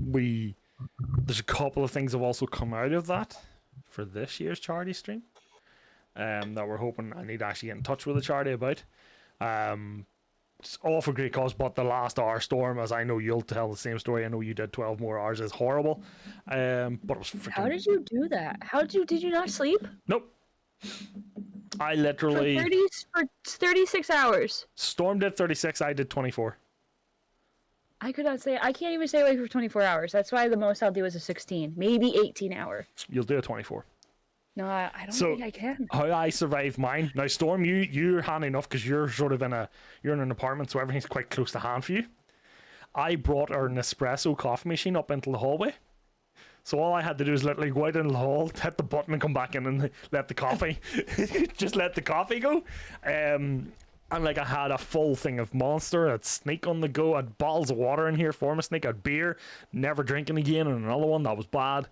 there's a couple of things have also come out of that for this year's charity stream. That we're hoping I need to actually get in touch with the charity about. It's all for great cause, but the last hour Storm, as I know you'll tell the same story. I know you did 12 more hours, is horrible. But it was freaking... How did you do that? Did you not sleep? Nope. I literally... For 36 hours. Storm did 36, I did 24. I can't even stay awake for 24 hours. That's why the most I'll do is a 16, maybe 18 hour. You'll do a 24. No, I don't think I can. How I survived mine. Now, Storm, you're handy enough because you're sort of you're in an apartment, so everything's quite close to hand for you. I brought our Nespresso coffee machine up into the hallway. So all I had to do is literally go out in the hall, hit the button and come back in and let the coffee, just let the coffee go. And like I had a full thing of Monster, I had Sneak on the go, I had bottles of water in here for my Sneak, I had beer, never drinking again, and another one that was bad.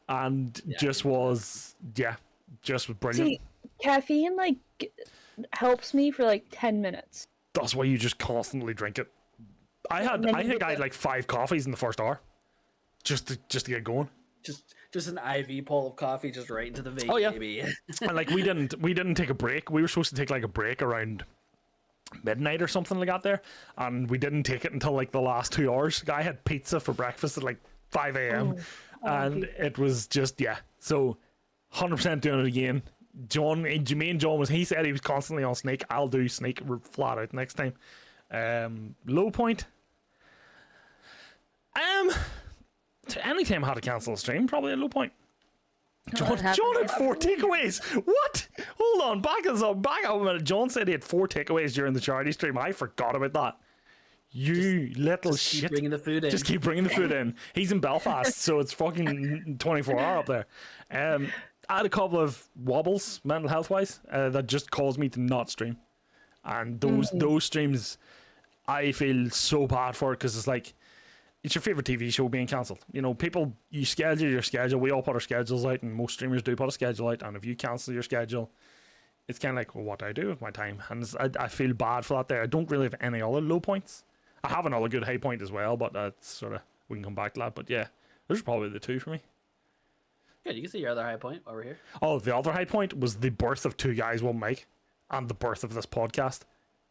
And just was brilliant. See, caffeine helps me for 10 minutes. That's why you just constantly drink it. I think I had 5 coffees in the first hour, just to get going. Just an IV pull of coffee, just right into the vein, baby. And we didn't take a break. We were supposed to take a break around midnight or something like that there, and we didn't take it until the last 2 hours. I had pizza for breakfast at 5 a.m. And it was just, so 100% doing it again. Jermaine John he said he was constantly on Snake. I'll do Snake flat out next time. Low point. Anytime I had to cancel a stream, probably a low point. John had 4 takeaways. What? Hold on, back up a minute. John said he had 4 takeaways during the charity stream. I forgot about that. You little shit. Keep bringing the food in. Just keep bringing the food in. He's in Belfast, so it's fucking 24-hour up there. I had a couple of wobbles, mental health-wise, that just caused me to not stream. And those streams, I feel so bad for it, because it's your favourite TV show being cancelled. You know, people, you schedule your schedule. We all put our schedules out, and most streamers do put a schedule out. And if you cancel your schedule, it's kind of well, what do I do with my time? And I feel bad for that there. I don't really have any other low points. I have another good high point as well, but that's we can come back to that. But yeah, those are probably the 2 for me. Good, you can see your other high point over here. Oh, the other high point was the birth of Two Guys, One Mic, and the birth of this podcast.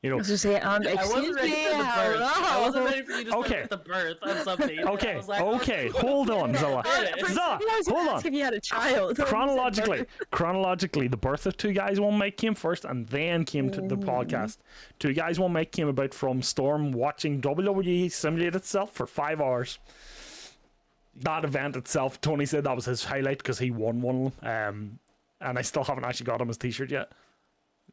You know, I was just saying, I wasn't ready for the birth. I wasn't ready for you to start with the birth of something. Okay, I was like, okay, hold on, Zilla. Zilla, hold on. If you had a child. Chronologically, the birth of Two Guys, One Mic came first, and then came to the podcast. Two Guys, One Mic came about from Storm watching WWE simulate itself for 5 hours. That event itself, Tony said that was his highlight because he won one. And I still haven't actually got him his t-shirt yet.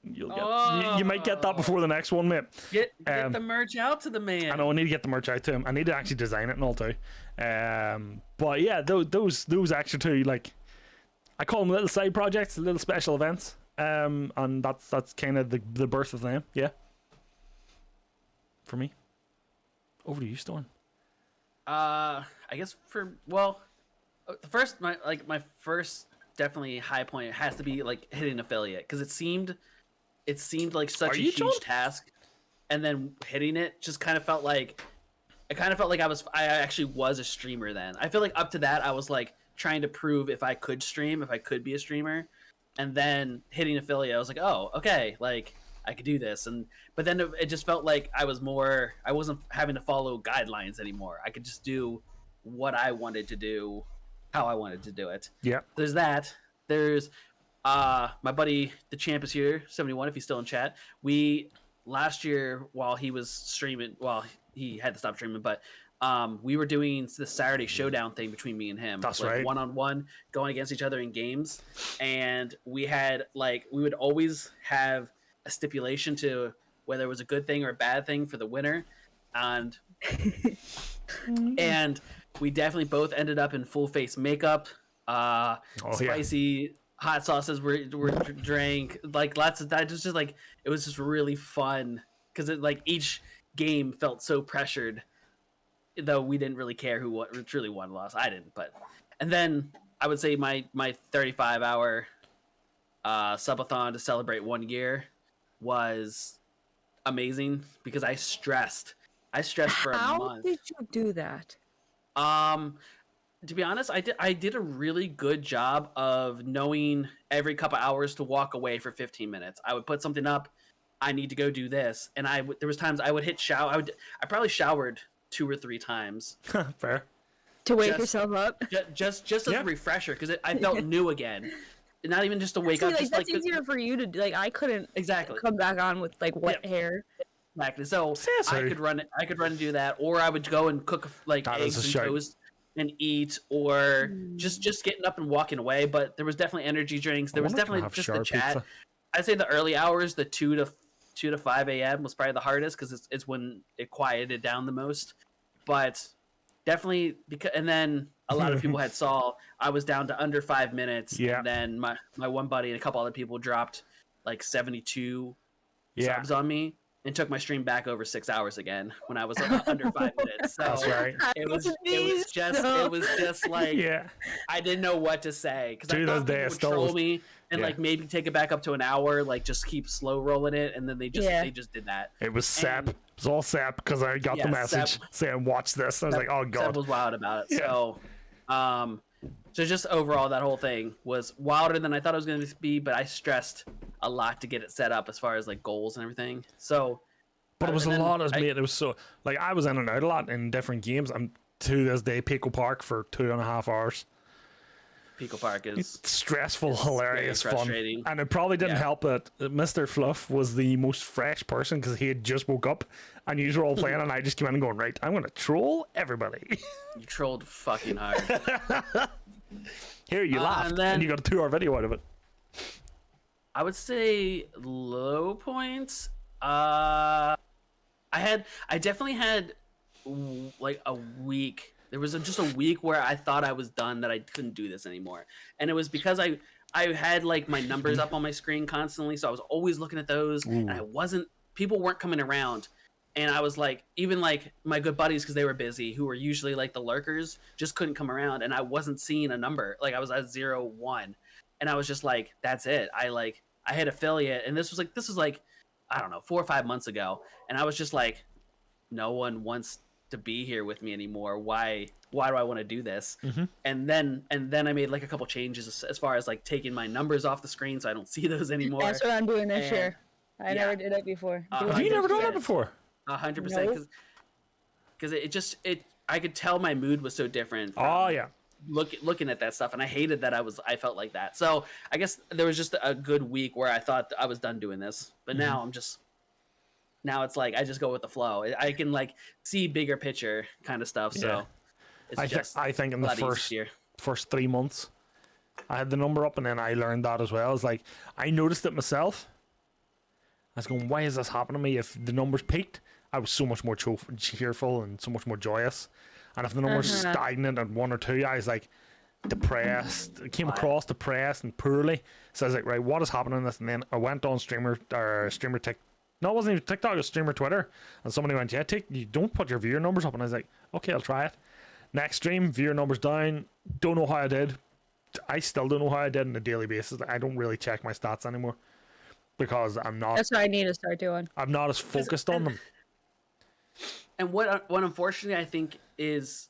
You'll get, you might get that before the next one, mate. Get the merch out to the man. I know, I need to get the merch out to him. I need to actually design it and all too. But yeah, those extra two, like, I call them little side projects, little special events. And that's kind of the birth of them. Yeah. For me. Over to you, Storm. I guess the first my first definitely high point has to be like hitting affiliate, because it seemed like such a huge task, and then hitting it just kind of felt like I actually was a streamer then. I feel like up to that I was like trying to prove if I could stream, if I could be a streamer, and then hitting affiliate I was like, oh, okay, like I could do this. But then it just felt like I wasn't having to follow guidelines anymore. I could just do what I wanted to do, how I wanted to do it. Yeah. There's that. There's my buddy, the champ, is here, 71, if he's still in chat. We, last year, while he was streaming, he had to stop streaming, but we were doing the Saturday showdown thing between me and him. That's like right. One-on-one, going against each other in games. And we would always have a stipulation to whether it was a good thing or a bad thing for the winner. And we definitely both ended up in full face makeup. Spicy hot sauces were drank, like lots of that. Just like, it was just really fun because it, like, each game felt so pressured, though we didn't really care who truly won or lost. I didn't, but. And then I would say my 35-hour subathon to celebrate 1 year was amazing because I stressed for a month. How did you do that? To be honest, I did a really good job of knowing every couple hours to walk away for 15 minutes. I would put something up, I need to go do this, and there was times I would hit shower. I probably showered 2 or 3 times. Fair. To wake yourself up? Just as a refresher, because I felt new again. Not even just to wake up. Like, just that's easier for you to do. Like, I couldn't come back on with like wet hair. Exactly. So I could run and do that, or I would go and cook like eggs and toast and eat, or just getting up and walking away. But there was definitely energy drinks. There was definitely just the chat. Pizza. I'd say the early hours, the 2 to 5 a.m. was probably the hardest because it's when it quieted down the most. But definitely and then a lot of people saw I was down to under 5 minutes. Yeah. And then my one buddy and a couple other people dropped like 72 subs on me. And took my stream back over 6 hours again when I was under 5 minutes. So that's right. It was just like I didn't know what to say because I thought people would troll me and like maybe take it back up to an hour, like just keep slow rolling it, and then they just did that. It was sap. It was all sap because I got the message saying watch this. I was like, oh god. Sap was wild about it. Yeah. So just overall, that whole thing was wilder than I thought it was going to be, but I stressed a lot to get it set up as far as like goals and everything. So, but it was a lot. It was so like I was in and out a lot in different games. I'm to this day Pico Park for 2.5 hours. Pico Park is stressful, hilarious, fun, and it probably didn't help that Mr. Fluff was the most fresh person because he had just woke up, and you were all playing, and I just came in and going, right, I'm gonna troll everybody. You trolled fucking hard. Here you laughed, and you got a 2-hour video out of it. I would say low points. I definitely had like a week. There was just a week where I thought I was done, that I couldn't do this anymore. And it was because I had like my numbers up on my screen constantly. So I was always looking at those and people weren't coming around. And I was like, even like my good buddies, because they were busy, who were usually like the lurkers, just couldn't come around. And I wasn't seeing a number. Like I was at 0-1. And I was just like, that's it. I hit affiliate. And this was like, I don't know, 4 or 5 months ago. And I was just like, no one wants to be here with me anymore. Why do I want to do this? And then I made like a couple changes as far as like taking my numbers off the screen so I don't see those anymore. That's what I'm doing this year. I never did that before. Have you never done that before? 100%. Because I could tell my mood was so different. Looking at that stuff, and I hated that I felt like that. So I guess there was just a good week where I thought I was done doing this, but now now it's like I just go with the flow. I can like see bigger picture kind of stuff. So I think in the first 3 months I had the number up, and then I learned that as well. It's like I noticed it myself. I was going, why is this happening to me? If the numbers peaked, I was so much more cheerful and so much more joyous. And if the numbers stagnant at 1 or 2, I was like depressed. It came across depressed and poorly. So I was like, right, what is happening in this? And then I went on streamer TikTok. No, it wasn't even TikTok, it was streamer Twitter. And somebody went, you don't put your viewer numbers up. And I was like, okay, I'll try it. Next stream, viewer numbers down. Don't know how I did. I still don't know how I did on a daily basis. I don't really check my stats anymore because I'm not. That's what I need to start doing. I'm not as focused on them. And what unfortunately I think is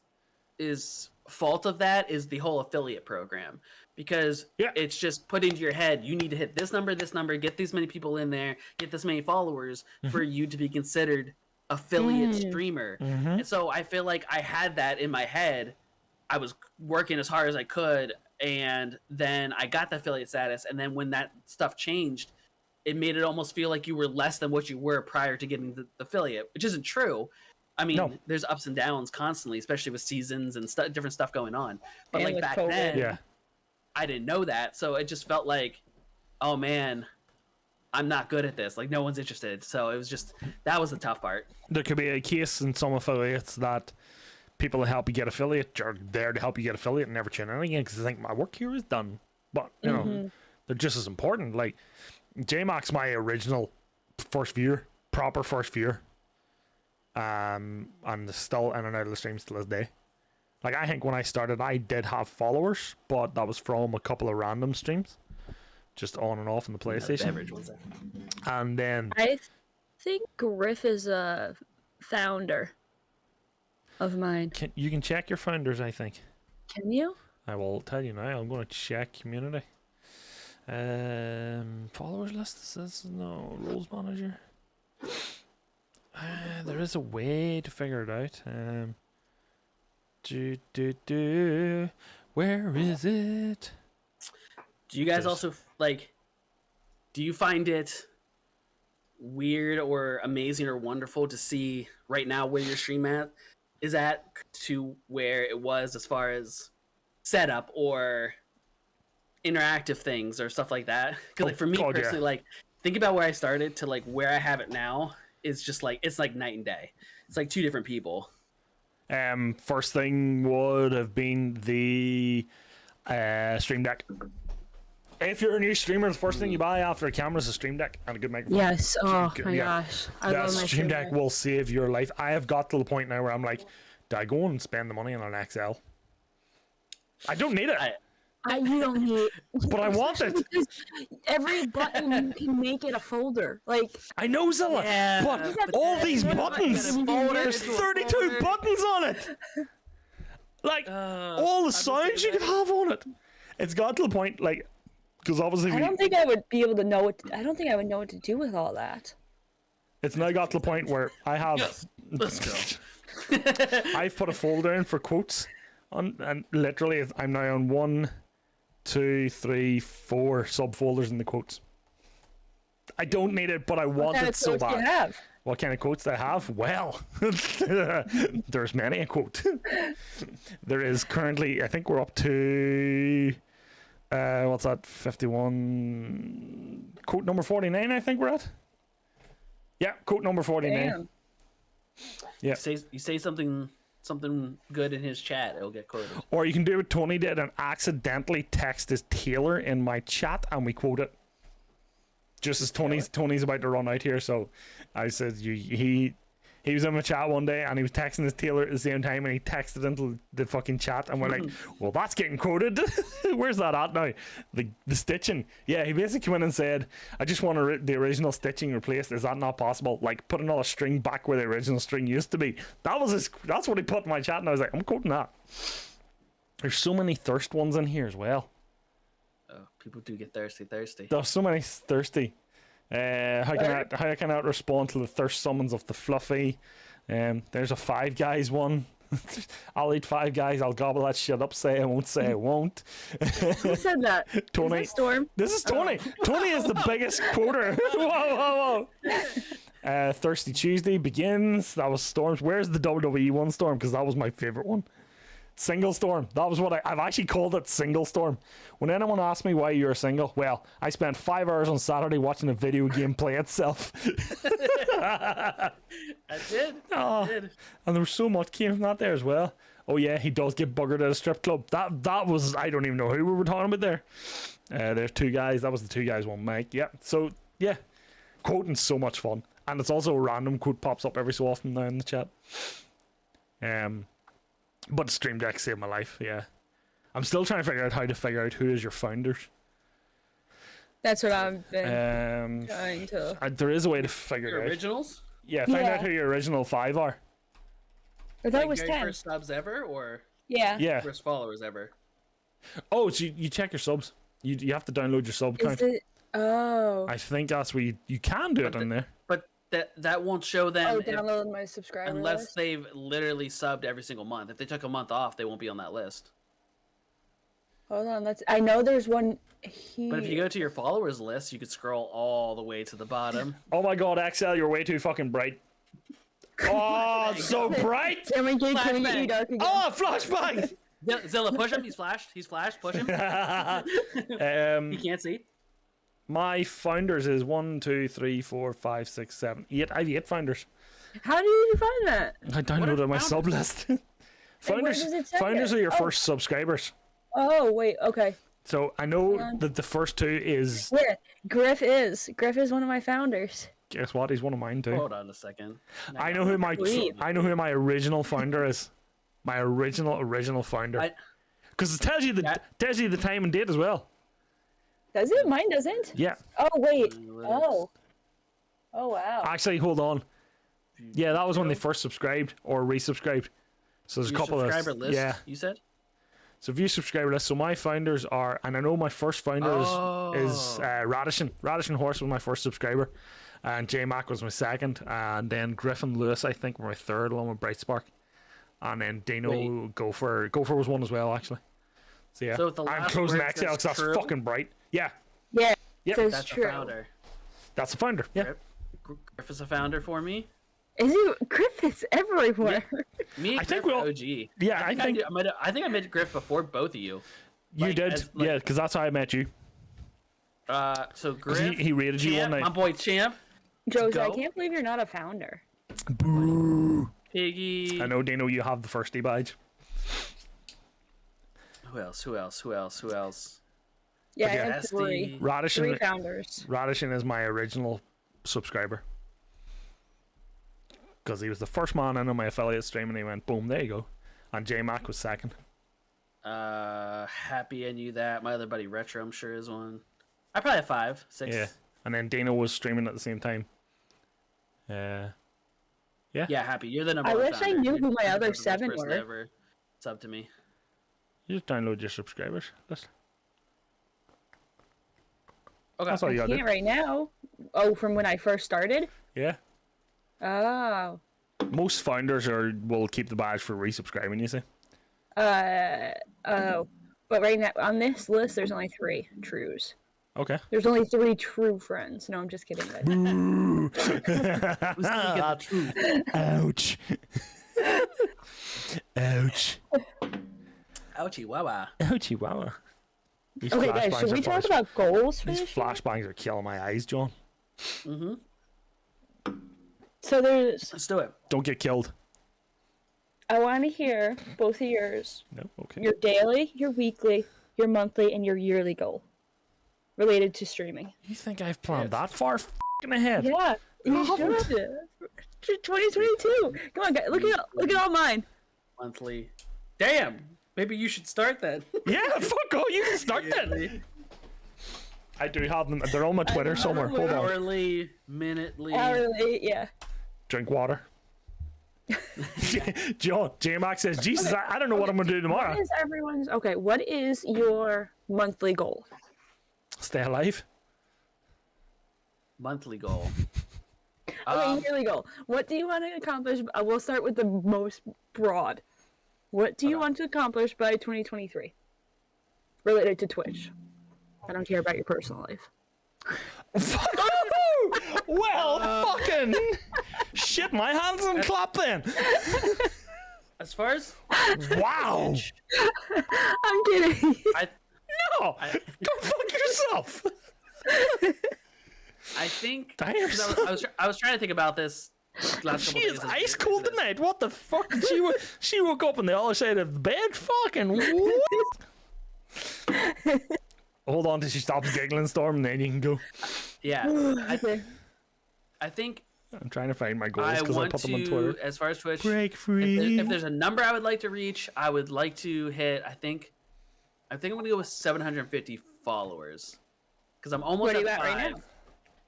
fault of that is the whole affiliate program, because it's just put into your head you need to hit this number, get this many people in there, get this many followers for you to be considered affiliate streamer. And so I feel like I had that in my head. I was working as hard as I could, and then I got the affiliate status, and then when that stuff changed, it made it almost feel like you were less than what you were prior to getting the affiliate, which isn't true. I mean, there's ups and downs constantly, especially with seasons and different stuff going on. But like back then, I didn't know that, so it just felt like, oh man, I'm not good at this. Like no one's interested. So it was just that was the tough part. There could be a case in some affiliates that people that help you get affiliate are there to help you get affiliate and never tune in again because they think my work here is done. But you know, they're just as important. Like J-Mac's my original proper first viewer. And still in and out of the streams to this day. Like I think when I started I did have followers, but that was from a couple of random streams. Just on and off in the PlayStation. And then I think Griff is a founder of mine. You can check your founders, I think. Can you? I will tell you now. I'm going to check community. Followers list says no. Roles manager. There is a way to figure it out. Where is it? Do you guys also like? Do you find it weird or amazing or wonderful to see right now where your stream is at to where it was as far as setup or interactive things or stuff like that? Because like for me personally, like think about where I started to like where I have it now. Is just like it's like night and day. It's like two different people. First thing would have been the Stream Deck. If you're a new streamer, the first thing you buy after a camera is a Stream Deck and a good microphone. Yes. Oh my gosh. I love my Stream Deck will save your life. I have got to the point now where I'm like, do I go and spend the money on an XL? I don't need it. You don't need it. But I want it. Every button you can make it a folder. Like I know, Zilla, but all these buttons, there's 32 buttons on it. Like all the sounds you could have on it. It's got to the point, like, because obviously I don't think I would be able to know what. I don't think I would know what to do with all that. It's now got to the point where I have. Yes, let's go. I've put a folder in for quotes, and literally I'm now on 1, 2, 3, 4 subfolders in the quotes. I don't need it, but I want it so bad. What kind of quotes do you have? What kind of quotes do I have? Well, there's many a quote. There is currently, I think we're up to, what's that, 51, quote number 49, I think we're at. Yeah, quote number 49. Damn. Yeah. You say something good in his chat, it'll get quoted. Or you can do what Tony did and accidentally text his Taylor in my chat and we quote it. Just as Tony's about to run out here, so I said he he was in my chat one day and he was texting his tailor at the same time, and he texted into the fucking chat, and we're like, well, that's getting quoted. Where's that at now? The stitching. Yeah, he basically came in and said, I just want the original stitching replaced. Is that not possible? Like, put another string back where the original string used to be. That's what he put in my chat, and I was like, I'm quoting that. There's so many thirst ones in here as well. Oh, people do get thirsty. There's so many thirsty. How can I respond to the thirst summons of the Fluffy? There's a Five Guys one. I'll eat Five Guys. I'll gobble that shit up. Say I won't. Say I won't. Who said that? Tony. Is that Storm? This is Tony. Tony is the biggest quoter. Whoa. Thirsty Tuesday begins. That was Storm's. Where's the WWE one, Storm? Because that was my favorite one. Single Storm. That was what I've actually called it. Single Storm. When anyone asks me why you're single, well, I spent 5 hours on Saturday watching a video game play itself. I did. And there was so much came from that there as well. Oh yeah, he does get buggered at a strip club. That was, I don't even know who we were talking about there. There's two guys. That was the two guys one mic. Yeah. So yeah, quoting's so much fun, and it's also a random quote pops up every so often now in the chat. But Stream Deck saved my life. Yeah, I'm still trying to figure out how to figure out who is your founders. That's what I've been trying to. There is a way to figure Your it out. originals? Yeah, find out who your original 5 are. I thought it was very 10. first subs ever, or Yeah. first followers ever? Oh, so you check your subs. You have to download your sub count. Is it? Oh. I think that's where you can do it in there. But that won't show them download my subscriber unless list. they've literally subbed every single month. If they took a month off, they won't be on that list. Hold on, I know there's one here. But if you go to your followers list, you could scroll all the way to the bottom. Oh my god, XL, you're way too fucking bright. Oh, it's so bright! Can we get Flashbang. you dark again? Oh, flashbang! Zilla, push him. He's flashed. Push him. He can't see. My founders is 1, 2, 3, 4, 5, 6, 7, 8. I have 8 founders. How do you find that? I downloaded my sub list. Founders are your first subscribers. Oh, wait, okay. So I know that the first 2 is... Where? Griff is one of my founders. Guess what? He's one of mine too. Hold on a second. I know who my original founder is. My original founder. Because it tells you the time and date as well. Does it? Mine doesn't? Yeah. Oh, wait. Oh, wow. Actually, hold on. Yeah, that was when they first subscribed or resubscribed. So there's a couple of... subscriber list, yeah. you said? So view subscriber list. So my founders are... And I know my first founder is Radisson. Radisson Horse was my first subscriber. And J-Mac was my second. And then Griffin Lewis, I think, were my third, along with Brightspark. And then Dino Gopher. Gopher was one as well, actually. So yeah, So I'm closing XL because that's true? fucking bright. Yeah. Yeah, Yep. that's That's true. a founder. That's a founder. Yeah. Griff is a founder for me. Is he? Griff is everywhere. Me, I think Griff, we'll- OG. Yeah, I think I think I met Griff before both of you. you did. Yeah, because that's how I met you. So 'Cause Griff, he rated you one Champ, night. my boy Champ, Josie, I Go. can't believe you're not a founder. Boo. Piggy. I know, Dino, you have the firsty badge. Who else? Yeah, I yeah. have three. Esty. Radisson. Three founders. Radisson is my original subscriber. Because he was the first man in on my affiliate stream, and he went, boom, there you go. And J-Mac was second. Happy I knew that. My other buddy Retro, I'm sure, is one. I probably have 5, 6. Yeah. And then Dino was streaming at the same time. Yeah, Happy. You're the number I one wish I founder. knew You're who my the other first 7 person were. to ever sub to me. You just download your subscribers list. Okay. That's all you I gotta can't do. right now. Oh, from when I first started? Yeah. Oh. Most founders will keep the badge for resubscribing, you see. Oh. But right now, on this list, there's only 3 trues. Okay. There's only 3 true friends. No, I'm just kidding. But... Boo. Who's gonna get the truth? Ouch. Ouch. Ouchie, wawa. Ouchie, wow. These Okay, guys, flashbangs should we are talk fucking- about goals for These this year? flashbangs are killing my eyes, John. Mm-hmm. So there's... Let's do it. Don't get killed. I want to hear both of yours. No, okay. Your daily, your weekly, your monthly, and your yearly goal related to streaming. You think I've planned that far f***ing ahead? Yeah, you haven't. should. 2022. Come on, guys. Look at all mine. Monthly. Damn. Maybe you should start that. Yeah, fuck oh, you can start that. I do have them. They're on my Twitter somewhere. Hold on. Hourly, minutely. Hourly, yeah. Drink water. J-Max says, Jesus, I don't know what I'm going to do tomorrow. What is your monthly goal? Stay alive. Monthly goal. Yearly goal. What do you want to accomplish? We'll start with the most broad. What do you want to accomplish by 2023? Related to Twitch. I don't care about your personal life. Fucking shit my hands and clap then. As far as wow. I'm kidding. Go fuck yourself. I think Damn. I was trying to think about this. She is ice cold tonight. What the fuck? She woke up on the other side of the bed. Fucking what? Hold on till she stops giggling, Storm, and then you can go. Yeah, I think I'm trying to find my goals because I put them on Twitter. As far as Twitch, break free. If there's a number I would like to reach, I would like to hit. I think I'm gonna go with 750 followers because I'm almost at 5. Right now?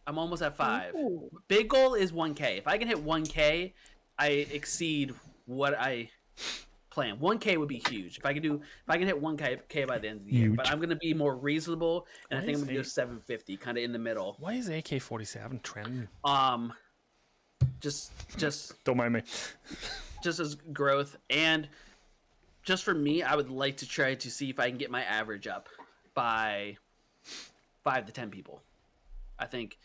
I'm almost at 5. Ooh. Big goal is 1K. If I can hit 1K, I exceed what I plan. 1K would be huge. If I can hit 1K by the end of the year. But I'm gonna be more reasonable, and I think I'm gonna go 750, kind of in the middle. Why is AK-47 trending? Just don't mind me. Just as growth, and just for me, I would like to try to see if I can get my average up by 5 to 10 people. I think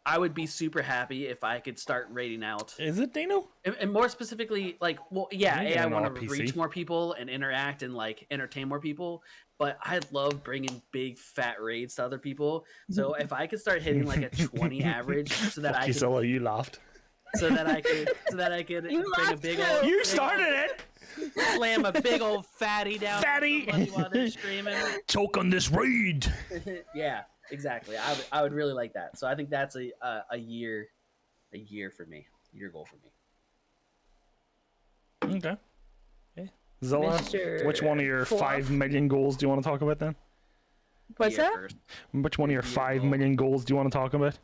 I would be super happy if I could start rating out. Is it Dino? And more specifically, I want to reach more people and interact and like entertain more people. But I love bringing big fat raids to other people. So if I could start hitting like a 20 average, so that you laughed. So that I could bring a big old. You started it. Slam a big old fatty down. Fatty. While they're streaming. Choke on this raid. Yeah. Exactly. I would really like that. So I think that's a year for me. Year goal for me. Okay. Zilla, which one of your 5 million goals do you want to talk about then? What's that? First. Which one of your 5 million goals do you want to talk about?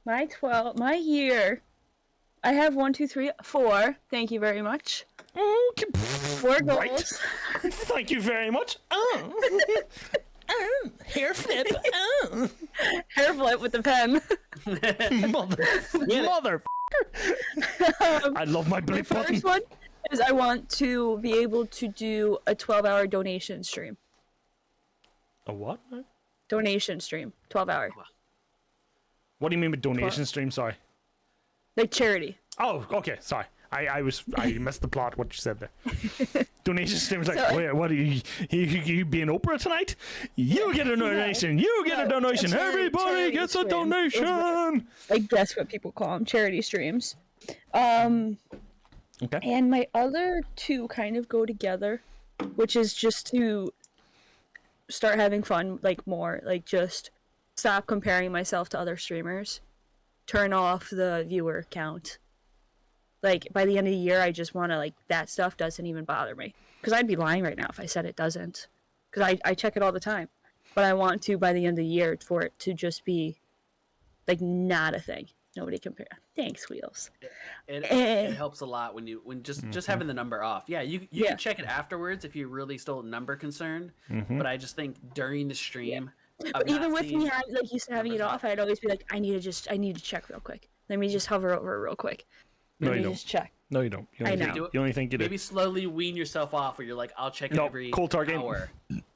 My year. I have 1, 2, 3, 4. Thank you very much. Okay. 4 goals. Right. Thank you very much. Hair flip. Hair flip with the pen. Mother. I love my blip button. The first one is I want to be able to do a 12-hour donation stream. A what? Donation stream. 12-hour. What do you mean with donation stream? Sorry. Like charity. Oh, okay. Sorry. I missed the plot. What you said there. Donation streams like, wait, what are you being Oprah tonight? You get a donation. You get a donation. Everybody gets a donation. I guess what people call them, charity streams. Okay. And my other 2 kind of go together, which is just to start having fun, like more, like just stop comparing myself to other streamers, turn off the viewer count. Like, by the end of the year, I just want to, like, that stuff doesn't even bother me. Because I'd be lying right now if I said it doesn't. Because I check it all the time. But I want to, by the end of the year, for it to just be, like, not a thing. Nobody compare. Thanks, Wheels. It helps a lot when just having the number off. Yeah, you can check it afterwards if you're really still number concerned. But I just think during the stream... But even with me, like you said, having it off, I'd always be like, I need to check real quick. Let me just hover over real quick. No, you don't. Just check. No, you don't. You only think you do. Maybe slowly wean yourself off, where you're like, I'll check it every cold target. hour.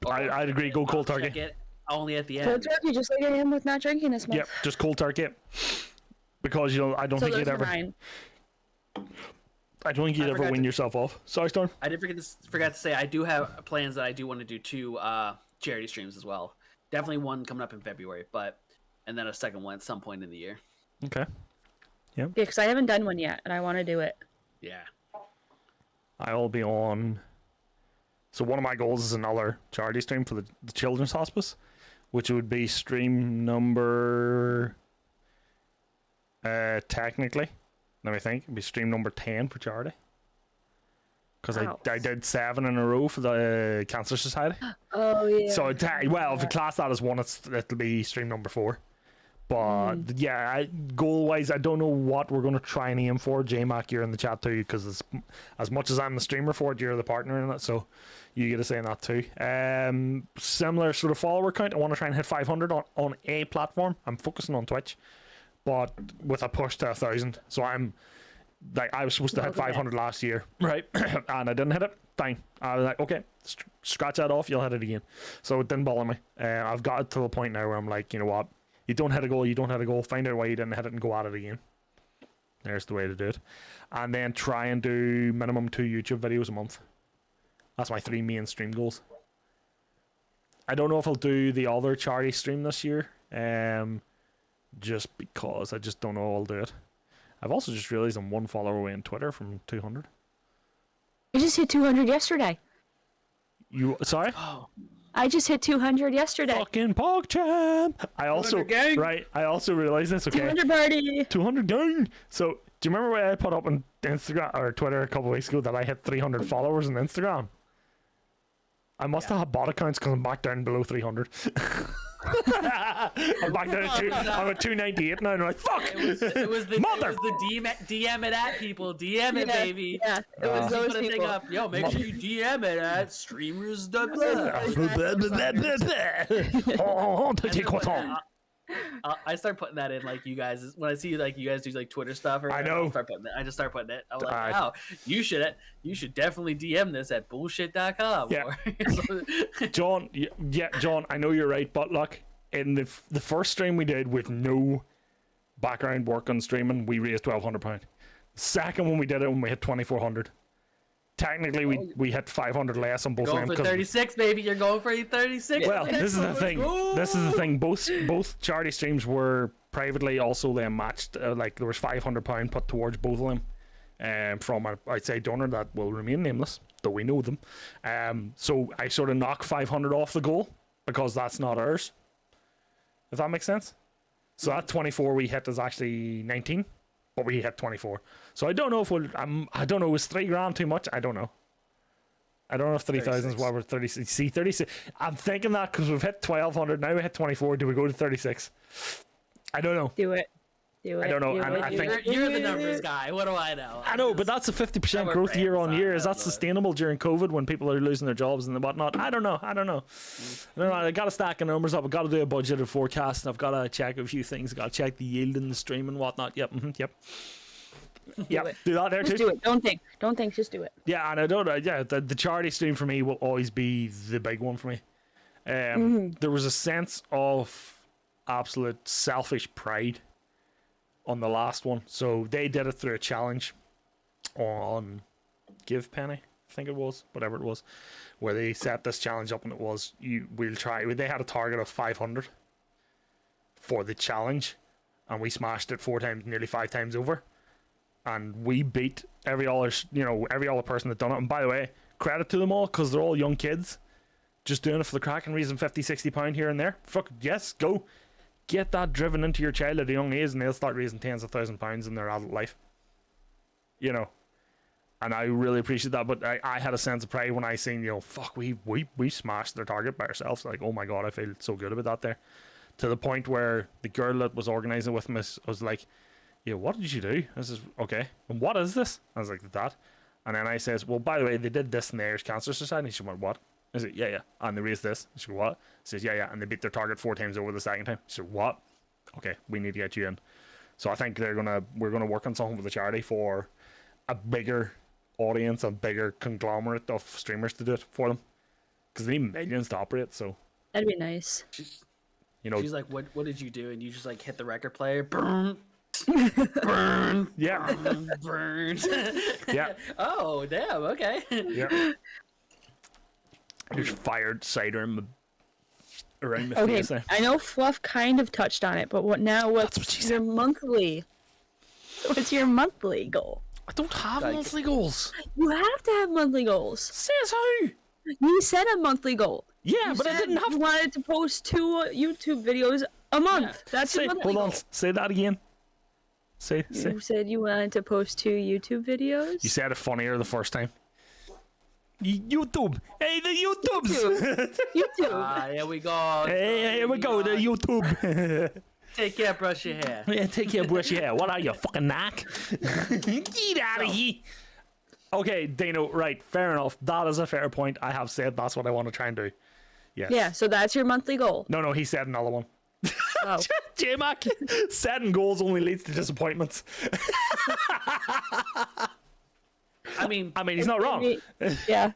I'd agree. Go cold target. Check it only at the end. Cold turkey, just like I am with not drinking this month. Yep, just cold target. Because I don't think you'd ever. I don't think you'd ever wean yourself off. Sorry, Storm. I did forget to say I do have plans that I do want to do 2 charity streams as well. Definitely one coming up in February, and then a second one at some point in the year. Okay. Yeah, because I haven't done one yet, and I want to do it. Yeah. I'll be on. So one of my goals is another charity stream for the Children's Hospice, which would be stream number Technically, let me think. It'd be stream number 10 for charity. Because I did 7 in a row for the Cancer Society. Oh yeah. So if you class that as one, it'll be stream number 4. But yeah, goal wise, I don't know what we're going to try and aim for. JMac, you're in the chat too, because as much as I'm the streamer for it, you're the partner in it, so you get to say in that too. Similar sort of follower count. I want to try and hit 500 on a platform. I'm focusing on Twitch, but with a push to 1,000. So I'm like, I was supposed to hit 500 last year, right? And I didn't hit it. Fine. I was like, okay, scratch that off. You'll hit it again. So it didn't bother me. I've got it to the point now where I'm like, you know what? You don't hit a goal, you don't hit a goal. Find out why you didn't hit it and go at it again. There's the way to do it. And then try and do minimum 2 YouTube videos a month. That's my 3 main stream goals. I don't know if I'll do the other charity stream this year. Just because I just don't know I'll do it. I've also just realized I'm 1 follower away on Twitter from 200. I just hit 200 yesterday. You sorry? Oh. I just hit 200 yesterday. Fucking PogChamp! I also realized this. Okay, 200 party. 200 gang. So do you remember what I put up on Instagram or Twitter a couple of weeks ago that I hit 300 followers on Instagram? I must have bot accounts because I'm back down below 300. I'm back down I'm at 298 now, and I'm like, fuck! It was the DM it at people. DM it, baby. Yeah, it was those put a people. thing up. Yo, make sure you DM it at streamers. I start putting that in, like, you guys, when I see like you guys do like Twitter stuff or whatever, I know. I just start putting it. I'm like, wow, you should definitely DM this at bullshit.com. Yeah. John, I know you're right, but look, in the first stream we did with no background work on streaming, we raised £1,200. Second one we did it when we hit 2,400. Technically, we hit 500 less on both. Going for 36, baby. You're going for 36. Well, this is the thing. This is the thing. Both charity streams were privately also then matched. Like there was £500 put towards both of them, from an outside donor that will remain nameless, though we know them. So I sort of knock 500 off the goal because that's not ours. If that makes sense. So that 24 we hit is actually 19. But we hit 24. So I don't know if I don't know, is $3,000 too much? I don't know. I don't know if 3,000 is what we're 36. See, 36. I'm thinking that because we've hit 1,200. Now we hit 24. Do we go to 36? I don't know. Do it. I don't know. I think you're the numbers guy. What do I know? I know, but that's a 50% growth year on year. Is that sustainable during COVID when people are losing their jobs and whatnot? I don't know. I got to stack the numbers up. I've got to do a budgeted forecast, and I've got to check a few things. I've got to check the yield in the stream and whatnot. Yep. Yep. Do that there just too. Do it. Don't think. Just do it. Yeah, and I don't know. Yeah, the charity stream for me will always be the big one for me. There was a sense of absolute selfish pride on the last one. So they did it through a challenge on Give Penny, I think it was, whatever it was, where they set this challenge up, and it was we'll try. They had a target of 500 for the challenge, and we smashed it 4 times, nearly 5 times over, and we beat every other person that done it. And by the way, credit to them all, because they're all young kids just doing it for the crack and raising £50-60 here and there. Fuck yes, go. Get that driven into your child at a young age, and they'll start raising tens of thousands of pounds in their adult life. You know, and I really appreciate that. But I had a sense of pride when I seen, fuck, we smashed their target by ourselves. Like, oh my god, I feel so good about that there. To the point where the girl that was organising with me was like, what did you do? I says, okay, and what is this? I was like, that. And then I says, well, by the way, they did this in the Irish Cancer Society. She went, what? I said, yeah. And they raised this. She said, what? I says, yeah. And they beat their target 4 times over the second time. She said, what? Okay, we need to get you in. So I think we're gonna work on something with the charity for a bigger audience, a bigger conglomerate of streamers to do it for them, because they need millions to operate. So that'd be nice. She's like, what did you do? And you just like hit the record player. Burn. Yeah. Burn. Yeah. Oh damn. Okay. Yeah. There's fired cider around my face there. I know Fluff kind of touched on it, but what's your monthly? What's your monthly goal? I don't have monthly goals. You have to have monthly goals. Says who? You said a monthly goal. Yeah, but I didn't have. You wanted to post 2 YouTube videos a month. Yeah. That's your monthly goal. Hold on. Say that again. Say. You said you wanted to post 2 YouTube videos. You said it funnier the first time. YouTube. Hey, the YouTubes. YouTube. Here we go. Hey, here we go. The YouTube. Take care, brush your hair. Yeah, take care, brush your hair. What are you, fucking knack? Get out of here. Okay, Dano, right, fair enough. That is a fair point. I have said that's what I want to try and do. Yes. Yeah, so that's your monthly goal. No, he said another one. Oh. J-Mac, setting goals only leads to disappointments. I mean, he's not wrong. Yeah.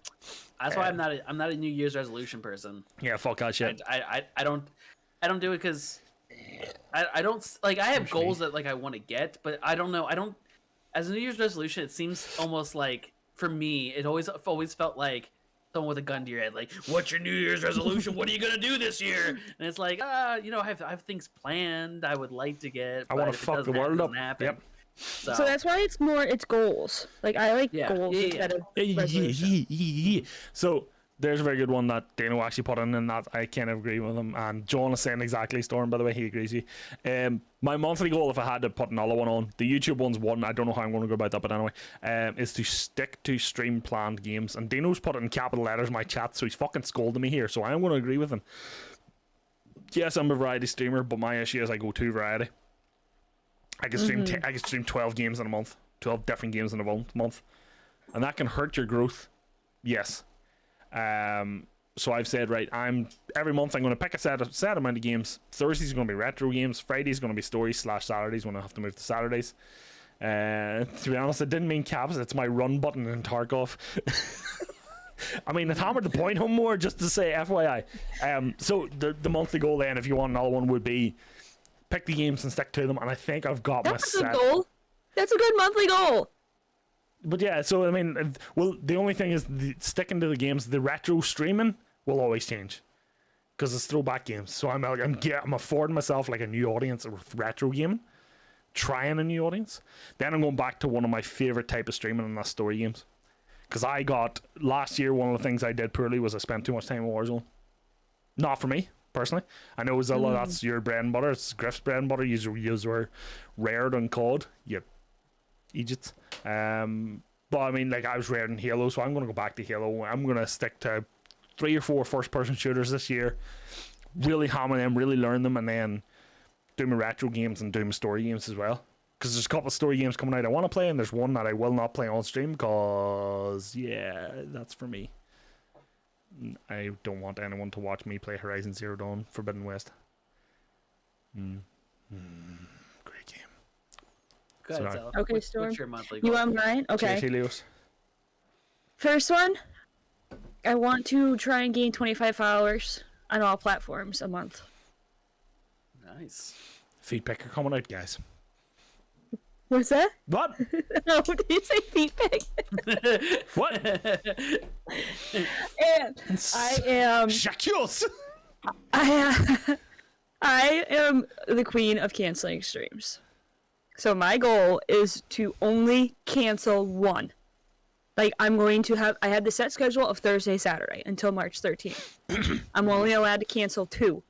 That's why I'm not a New Year's resolution person. Yeah, fuck that shit. I don't do it because I don't like. I have goals that like I want to get, but I don't know. I don't. As a New Year's resolution, it seems almost like for me, it always felt like someone with a gun to your head, like, "What's your New Year's resolution? What are you gonna do this year?" And it's like, I have things planned. I would like to get. I want to fuck the world up. Yep. So that's why it's goals. Like I like goals instead of resolution. So there's a very good one that Dano actually put in, and that I can't agree with him. And John is saying exactly, Storm, by the way, he agrees with you. My monthly goal, if I had to put another one on, the YouTube one's one. I don't know how I'm going to go about that, but anyway, is to stick to stream planned games. And Dano's put it in capital letters in my chat, so he's fucking scolding me here. So I'm going to agree with him. Yes, I'm a variety streamer, but my issue is I go too variety. I can stream I can stream 12 games in a month, 12 different games in a month, and that can hurt your growth. Yes. So I've said, right, every month I'm going to pick a set amount of games. Thursday's going to be retro games. Friday's going to be stories / Saturdays when I have to move to Saturdays. To be honest, it didn't mean caps. It's my run button in Tarkov. I mean, it hammered the point home more just to say FYI. So the monthly goal then, if you want another one, would be pick the games and stick to them. And I think I've got my set. That's a good goal. That's a good monthly goal. But yeah, so I mean, well, the only thing is sticking to the games. The retro streaming will always change because it's throwback games. So I'm affording myself like a new audience with retro gaming, trying a new audience. Then I'm going back to one of my favorite type of streaming, and that's story games. Because I got last year, one of the things I did poorly was I spent too much time in Warzone. Not for me personally. I know Zilla, that's your bread and butter. It's Griff's bread and butter. You were rared on COD. Yep. Egypt. But I mean, like, I was rared in Halo, so I'm going to go back to Halo. I'm going to stick to 3 or 4 first-person shooters this year, really hammer them, really learn them, and then do my retro games and do my story games as well. Because there's a couple of story games coming out I want to play, and there's one that I will not play on stream because, yeah, that's for me. I don't want anyone to watch me play Horizon Zero Dawn Forbidden West. Great game. Good. So okay, Storm. what's your monthly goal? You want mine? Okay. Helios. First one, I want to try and gain 25 followers on all platforms a month. Nice. Feed picker coming out, guys. What's that? What? No, did you say feet pic? What? And I am. Shakios. I am the queen of canceling streams. So my goal is to only cancel one. Like, I had the set schedule of Thursday, Saturday until March 13th. I'm only allowed to cancel 2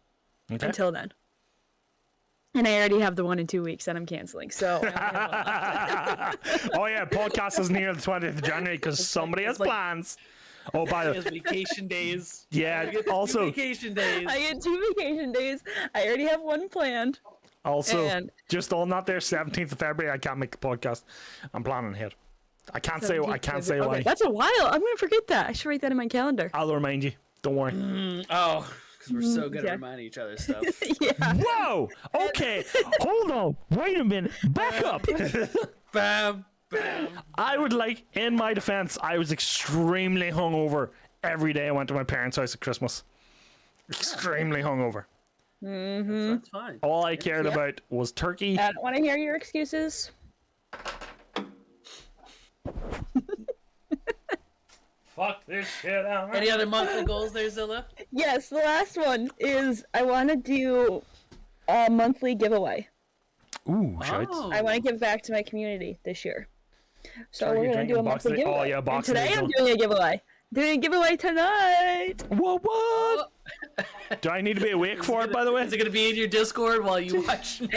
until then. And I already have the one in 2 weeks that I'm canceling. So. Oh yeah, podcast is near the 20th of January because somebody has plans. Oh, by the way, vacation days. Yeah. Also, vacation days. I get 2 vacation days. I already have one planned. Also, just on that there, 17th of February, I can't make the podcast. I'm planning ahead. I can't say why. That's a while. I'm gonna forget that. I should write that in my calendar. I'll remind you. Don't worry. Because we're so good at reminding each other stuff. Yeah. Whoa. Okay. Hold on. Wait a minute. Back up. Bam. Bam. I would like, in my defense, I was extremely hungover every day I went to my parents' house at Christmas. Extremely hungover. Mm-hmm. That's fine. All I cared about was turkey. I don't want to hear your excuses. Fuck this shit out. Any other monthly goals there, Zilla? Yes, the last one is I want to do a monthly giveaway. Ooh, shite. I want to give back to my community this year. So we're going to do a monthly giveaway. giveaway. Oh, yeah, and today I'm doing a giveaway. doing a giveaway tonight. What? Do I need to be awake for it, by the way? Is it going to be in your Discord while you watch? Here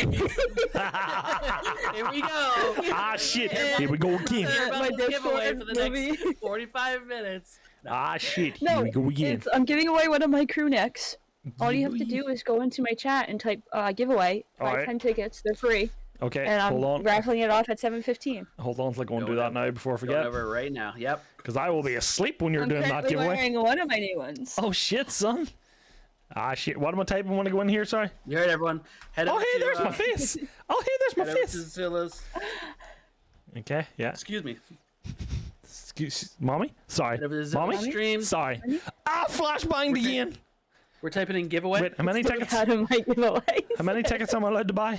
we go. Ah, shit. Here we go again. My giveaway for the next 45 minutes. No. Ah, shit. No, Here we go again. I'm giving away one of my crew necks. All you have to do is go into my chat and type giveaway. Buy 10 tickets. They're free. Okay, and hold on. I'm raffling it off at 7:15. Hold on, let's go and do that now before I forget. Going over right now. Yep. Because I will be asleep when you're I'm doing that giveaway. wearing one of my new ones. Oh shit, son. Ah shit. What am I typing when I go in here? Sorry. You heard everyone. Head Oh over hey, to, there's my face. Oh hey, there's my head over face. to Zilla's. Okay, yeah. Excuse me. Excuse, mommy. Sorry. Head over to Mommy. Zilla's stream. Sorry. Ah, flashbanged again. We're typing in giveaway. Wait, how many tickets? How do my giveaway? How many tickets am I allowed to buy?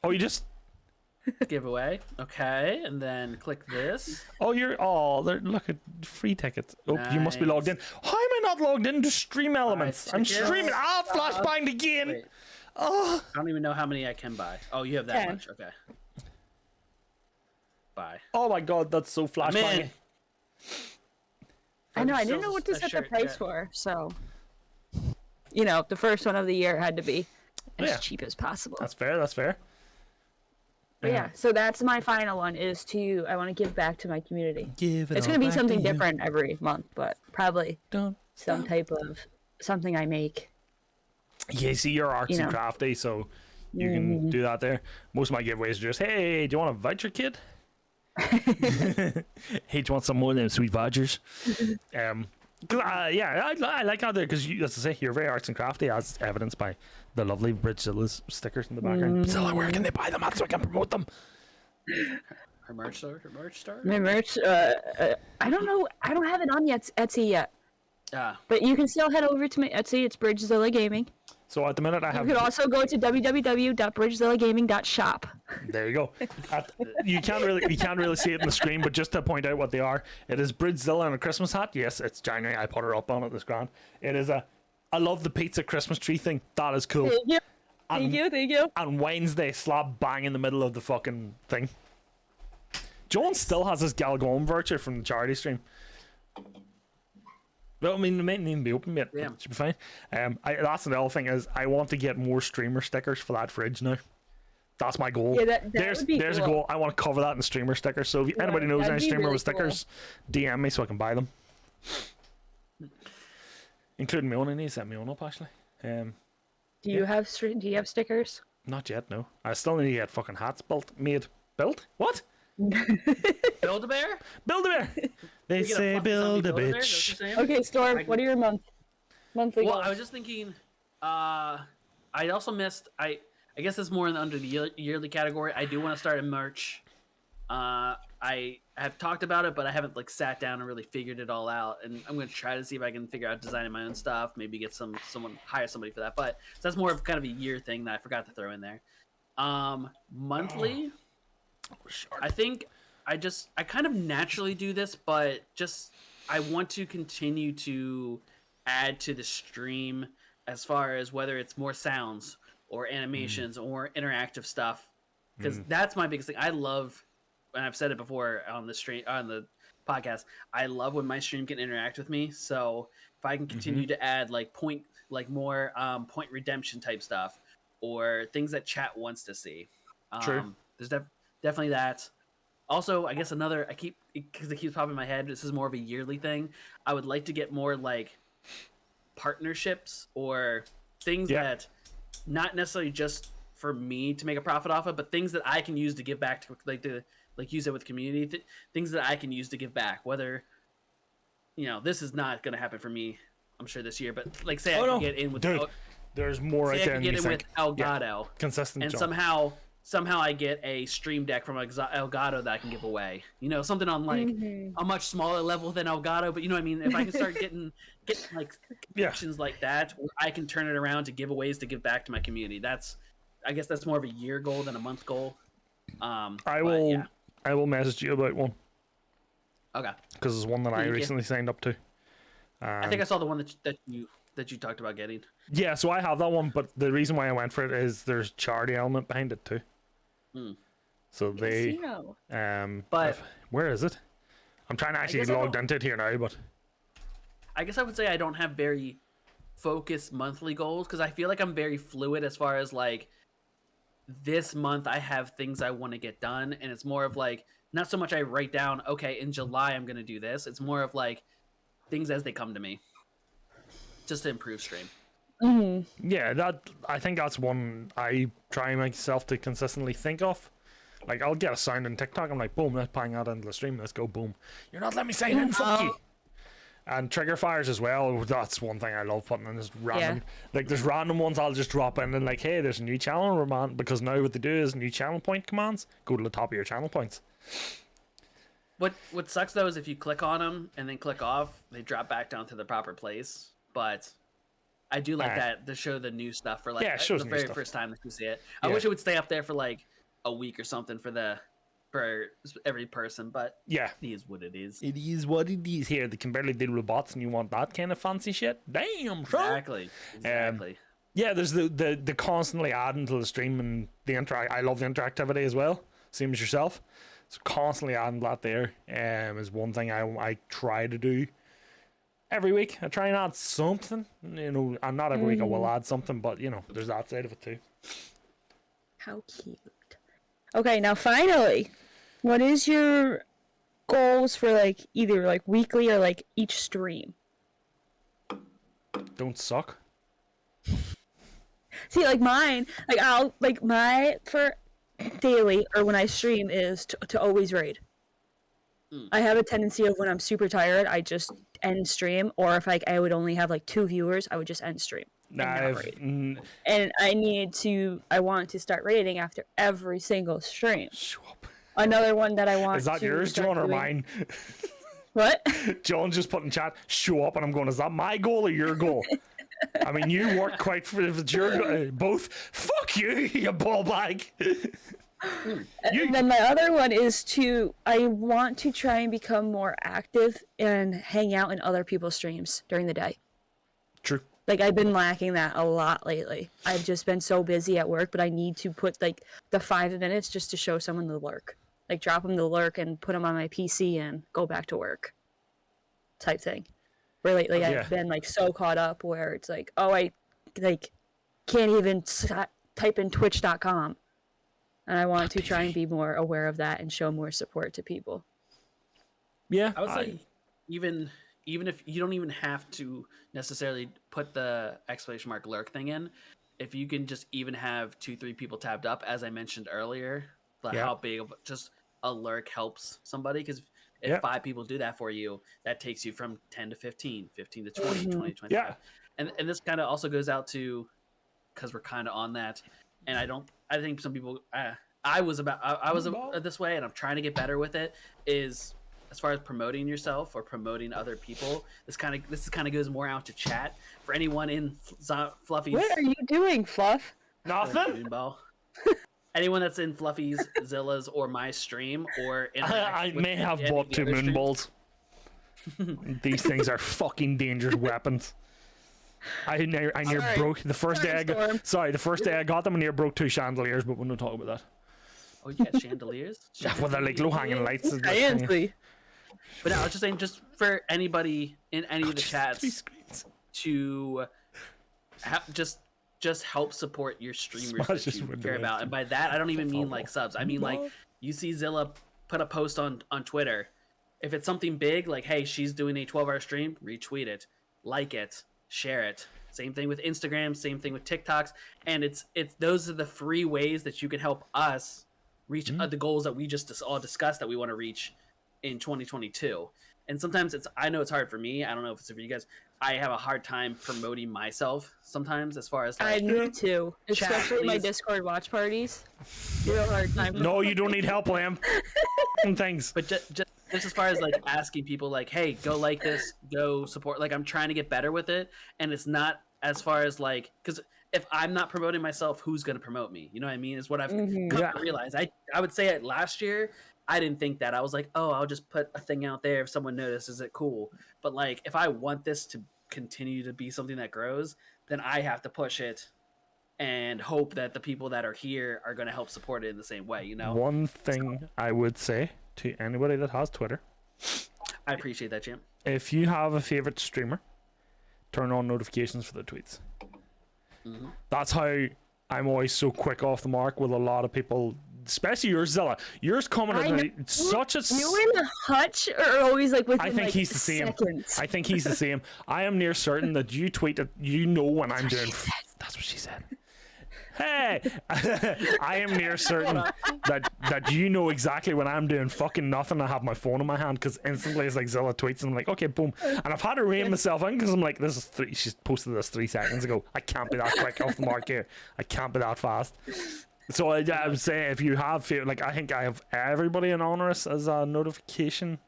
Oh, you just. Giveaway. Okay, and then click this. Oh, look at free tickets. Oh, you must be logged in. How am I not logged into Stream Elements? I'm tickets. streaming. Ah, flashbanged again. Wait. Oh. I don't even know how many I can buy. Oh, you have that 10. much. Okay. Buy. Oh my god, that's so flashbanging. Man. I know. I didn't know what to set the price for, so the first one of the year had to be as cheap as possible. That's fair. That's fair. But yeah, so that's my final one. I want to give back to my community. Give it. It's going to be something different every month, but probably Don't some type of something I make. Yeah, see, you're artsy and crafty, so you can do that there. Most of my giveaways are just, hey, do you want a voucher, kid? Hey, do you want some more of them sweet vouchers? I like how because as I say, you're very arts and crafty, as evidenced by the lovely Bridgzilla's stickers in the background. Bridgzilla, where can they buy them at so I can promote them? Her merch store. My merch. I don't know. I don't have it on Etsy yet. But you can still head over to my Etsy. It's Bridgzilla Gaming. So at the minute I have. You could also go to www.bridgezillagaming.shop. There you go. You can't really see it on the screen, but just to point out what they are, it is Bridgzilla in a Christmas hat. Yes, it's January. I put her up on it this grand. It is I love the pizza Christmas tree thing. That is cool. Thank you. Thank you. And Wednesday slap bang in the middle of the fucking thing. John still has his Galgone voucher from the charity stream. Well, I mean, it mightn't even be open yet. Yeah. It should be fine. That's another thing is I want to get more streamer stickers for that fridge now. That's my goal. Yeah, there's cool. A goal. I want to cover that in streamer stickers. So if anybody knows any streamer with stickers, DM me so I can buy them. Including my own. I need to set my own up actually. Do you have stickers? Not yet. No. I still need to get fucking hats built. What? Build-A-Bear? Build-A-Bear. They say build a bitch. Okay, Storm, what are your monthly goals? I was just thinking, I also missed, I guess it's more under the yearly category. I do want to start a merch. I have talked about it, but I haven't sat down and really figured it all out. And I'm going to try to see if I can figure out designing my own stuff, maybe get hire somebody for that. But so that's more of kind of a year thing that I forgot to throw in there. Monthly, I think I kind of naturally do this, but I want to continue to add to the stream as far as whether it's more sounds or animations or interactive stuff, because that's my biggest thing. I love, and I've said it before on the podcast, I love when my stream can interact with me. So if I can continue to add more point redemption type stuff or things that chat wants to see, True. There's definitely that. Also, I guess because it keeps popping in my head, this is more of a yearly thing. I would like to get more partnerships or things that not necessarily just for me to make a profit off of, but things that I can use to give back to use it with community, things that I can use to give back. Whether this is not going to happen for me, I'm sure this year, but say I can get in with there's more right there. Get in with Elgato, consistent, and job. somehow I get a stream deck from Elgato that I can give away. Something on a much smaller level than Elgato, but you know what I mean? If I can start getting connections like that, where I can turn it around to giveaways to give back to my community. I guess that's more of a year goal than a month goal. I will message you about one. Okay. Because it's one that I recently signed up to. I think I saw the one that you talked about getting. Yeah, so I have that one, but the reason why I went for it is there's charity element behind it too. So they Casino. but where is it? I'm trying to actually get logged into it here now, but I guess I would say I don't have very focused monthly goals because I feel like I'm very fluid as far as like this month I have things I want to get done, and it's more of like not so much I write down, okay, in July I'm going to do this. It's more of like things as they come to me, just to improve stream. Yeah, I think that's one I try myself to consistently think of. Like, I'll get a sound on TikTok, I'm like, boom, let's bang that into the stream, let's go, boom. You're not letting me sign in, fuck you. And trigger fires as well, that's one thing I love putting in, is random. Like, there's random ones I'll just drop in and like, hey, there's a new channel, man, because now what they do is new channel point commands go to the top of your channel points. What sucks though is if you click on them and then click off, they drop back down to the proper place. But I do like that to show the new stuff for like the very first time that you see it. I wish it would stay up there for like a week or something for every person, but it is what it is. It is what it is. Here, they can barely deal with bots, and you want that kind of fancy shit? Damn, exactly. Yeah, there's the constantly adding to the stream and the I love the interactivity as well. Same as yourself. So constantly adding that there is one thing I try to do every week. I try and add something, and not every week I will add something, but there's that side of it too. How cute. Okay, now finally, what is your goals for like either like weekly or like each stream? Don't suck. See, like mine, like I'll like my for daily or when I stream is to always raid. I have a tendency of when I'm super tired, I just end stream, or if like I would only have like 2 viewers, I would just end stream. And I want to start raiding after every single stream. Another one that I want. Is that yours, John, or mine? What? John just put in chat, show up, and I'm going, is that my goal or your goal? I mean, you work quite for your both. Fuck you, you ball bag. And then my other one is I want to try and become more active and hang out in other people's streams during the day. True. Like, I've been lacking that a lot lately. I've just been so busy at work, but I need to put, like, the 5 minutes just to show someone the lurk. Like, drop them the lurk and put them on my PC and go back to work. Type thing. Where lately I've been, like, so caught up where it's like, oh, I, like, can't even type in twitch.com. And I want to try and be more aware of that and show more support to people. Yeah. I would say even if you don't even have to necessarily put the exclamation mark lurk thing in, if you can just even have 2-3 people tabbed up, as I mentioned earlier, how big of just a lurk helps somebody, because if 5 people do that for you, that takes you from 10 to 15, 15 to 20, 20 to 25. Yeah. And this kind of also goes out to, because we're kind of on that, and I think some people, I was this way, and I'm trying to get better with it, is as far as promoting yourself or promoting other people, this kind of goes more out to chat. For anyone in Fluffy's... What are you doing, Fluff? Nothing. Anyone that's in Fluffy's, Zilla's, or my stream, or... I may have bought 2 moon balls. These things are fucking dangerous weapons. I near broke the first day I got them, and near broke 2 chandeliers, but we're not talking about that. Oh, you got chandeliers? Well, they're like low-hanging lights. But no, I was just saying, just for anybody in any of the chats to just help support your streamers that you care about. And by that, I don't even mean like subs. I mean like you see Zilla put a post on Twitter. If it's something big, like, hey, she's doing a 12-hour stream, retweet it, like it, share it. Same thing with Instagram, same thing with TikToks. And it's those are the free ways that you can help us reach the goals that we just all discussed that we want to reach in 2022. And sometimes I know it's hard for me. I don't know if it's for you guys. I have a hard time promoting myself sometimes, as far as like, I do too, especially my Discord watch parties. Real hard time. No, you don't need help, Lamb. Things. But just as far as like asking people like, hey, go like this, go support. Like, I'm trying to get better with it, and it's not as far as like, because if I'm not promoting myself, who's going to promote me? You know what I mean? Is what I've come to realize. I would say it last year. I didn't think that. I was like, oh, I'll just put a thing out there. If someone notices it, cool. But like, if I want this to continue to be something that grows, then I have to push it and hope that the people that are here are going to help support it in the same way, you know? One thing I would say to anybody that has Twitter, I appreciate that, champ. If you have a favorite streamer, turn on notifications for the tweets. That's how I'm always so quick off the mark with a lot of people, especially yours, Zilla. Yours commented such a. You and Hutch are always like within I think he's the same. seconds. I think he's the same. I am near certain that you tweet it. You know when I'm doing. That's what she said. Hey, I am near certain that you know exactly when I'm doing fucking nothing. I have my phone in my hand because instantly it's like Zilla tweets and I'm like, okay, boom. And I've had to rein myself in because I'm like, this is three. She's posted this 3 seconds ago. I can't be that quick off the mark here. I can't be that fast. So I would say if you have, like, I think I have everybody in Honorous as a notification.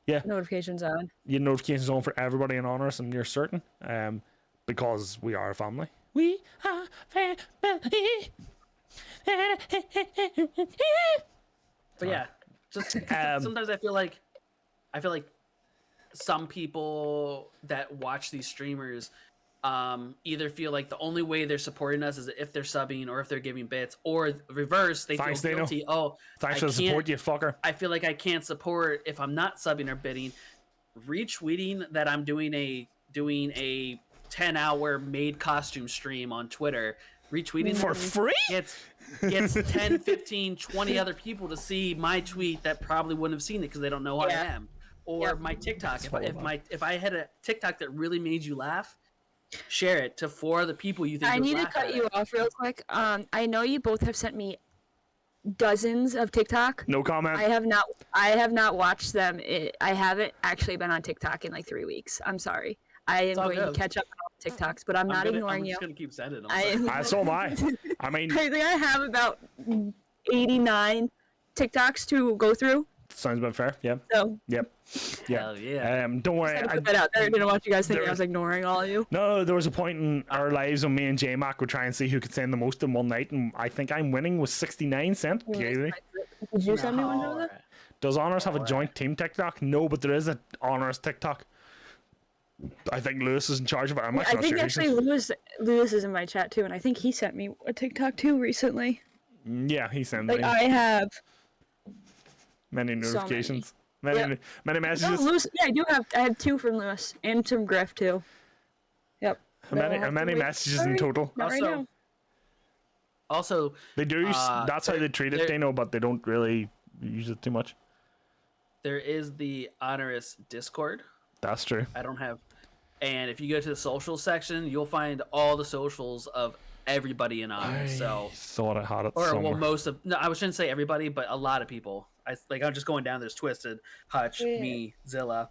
Yeah. Notifications on. Your notifications on for everybody in Honorous and you're certain. Because we are a family. We are family. But yeah, just sometimes I feel like some people that watch these streamers either feel like the only way they're supporting us is if they're subbing or if they're giving bits, or reverse, they feel guilty. Oh, thanks for the support, you fucker. I feel like I can't support if I'm not subbing or bidding. Retweeting that I'm doing a 10-hour made costume stream on Twitter, retweeting for free, gets 10, 15, 20 other people to see my tweet that probably wouldn't have seen it because they don't know who I am. Or my TikTok. If I had a TikTok that really made you laugh, share it to 4 other people you think. I need to cut you off real quick. I know you both have sent me dozens of TikTok. No comment. I have not watched them. I haven't actually been on TikTok in like 3 weeks. I'm sorry. I am going to catch up on all the TikToks, but I'm not ignoring you. I'm just going to keep sending them. So am I. I mean, I think I have about 89 TikToks to go through. Sounds about fair. Yeah. So. Yep. Yeah. Hell yeah. Don't worry. I put that out there. I didn't want you guys thinking I was ignoring all of you. No, there was a point in our lives when me and J-Mac would try and see who could send the most in one night, and I think I'm winning with 69 cents. Did you send me one of that? Does Honours have a joint team TikTok? No, but there is an Honours TikTok. I think Lewis is in charge of it. I'm I think actually Lewis is in my chat too, and I think he sent me a TikTok too recently. Yeah, he sent me. I have many notifications, many messages. No, Lewis, yeah, I have 2 from Lewis and some Griff too. Yep. Many messages in total. Not right now. Also, they do. That's how they treat it, they know, but they don't really use it too much. There is the Honorous Discord. That's true. I don't have, and if you go to the social section, you'll find all the socials of everybody in Honorous. So thought I had it or somewhere. well, most of I shouldn't say everybody, but a lot of people. I'm just going down. There's Twisted, Hutch, me, Zilla,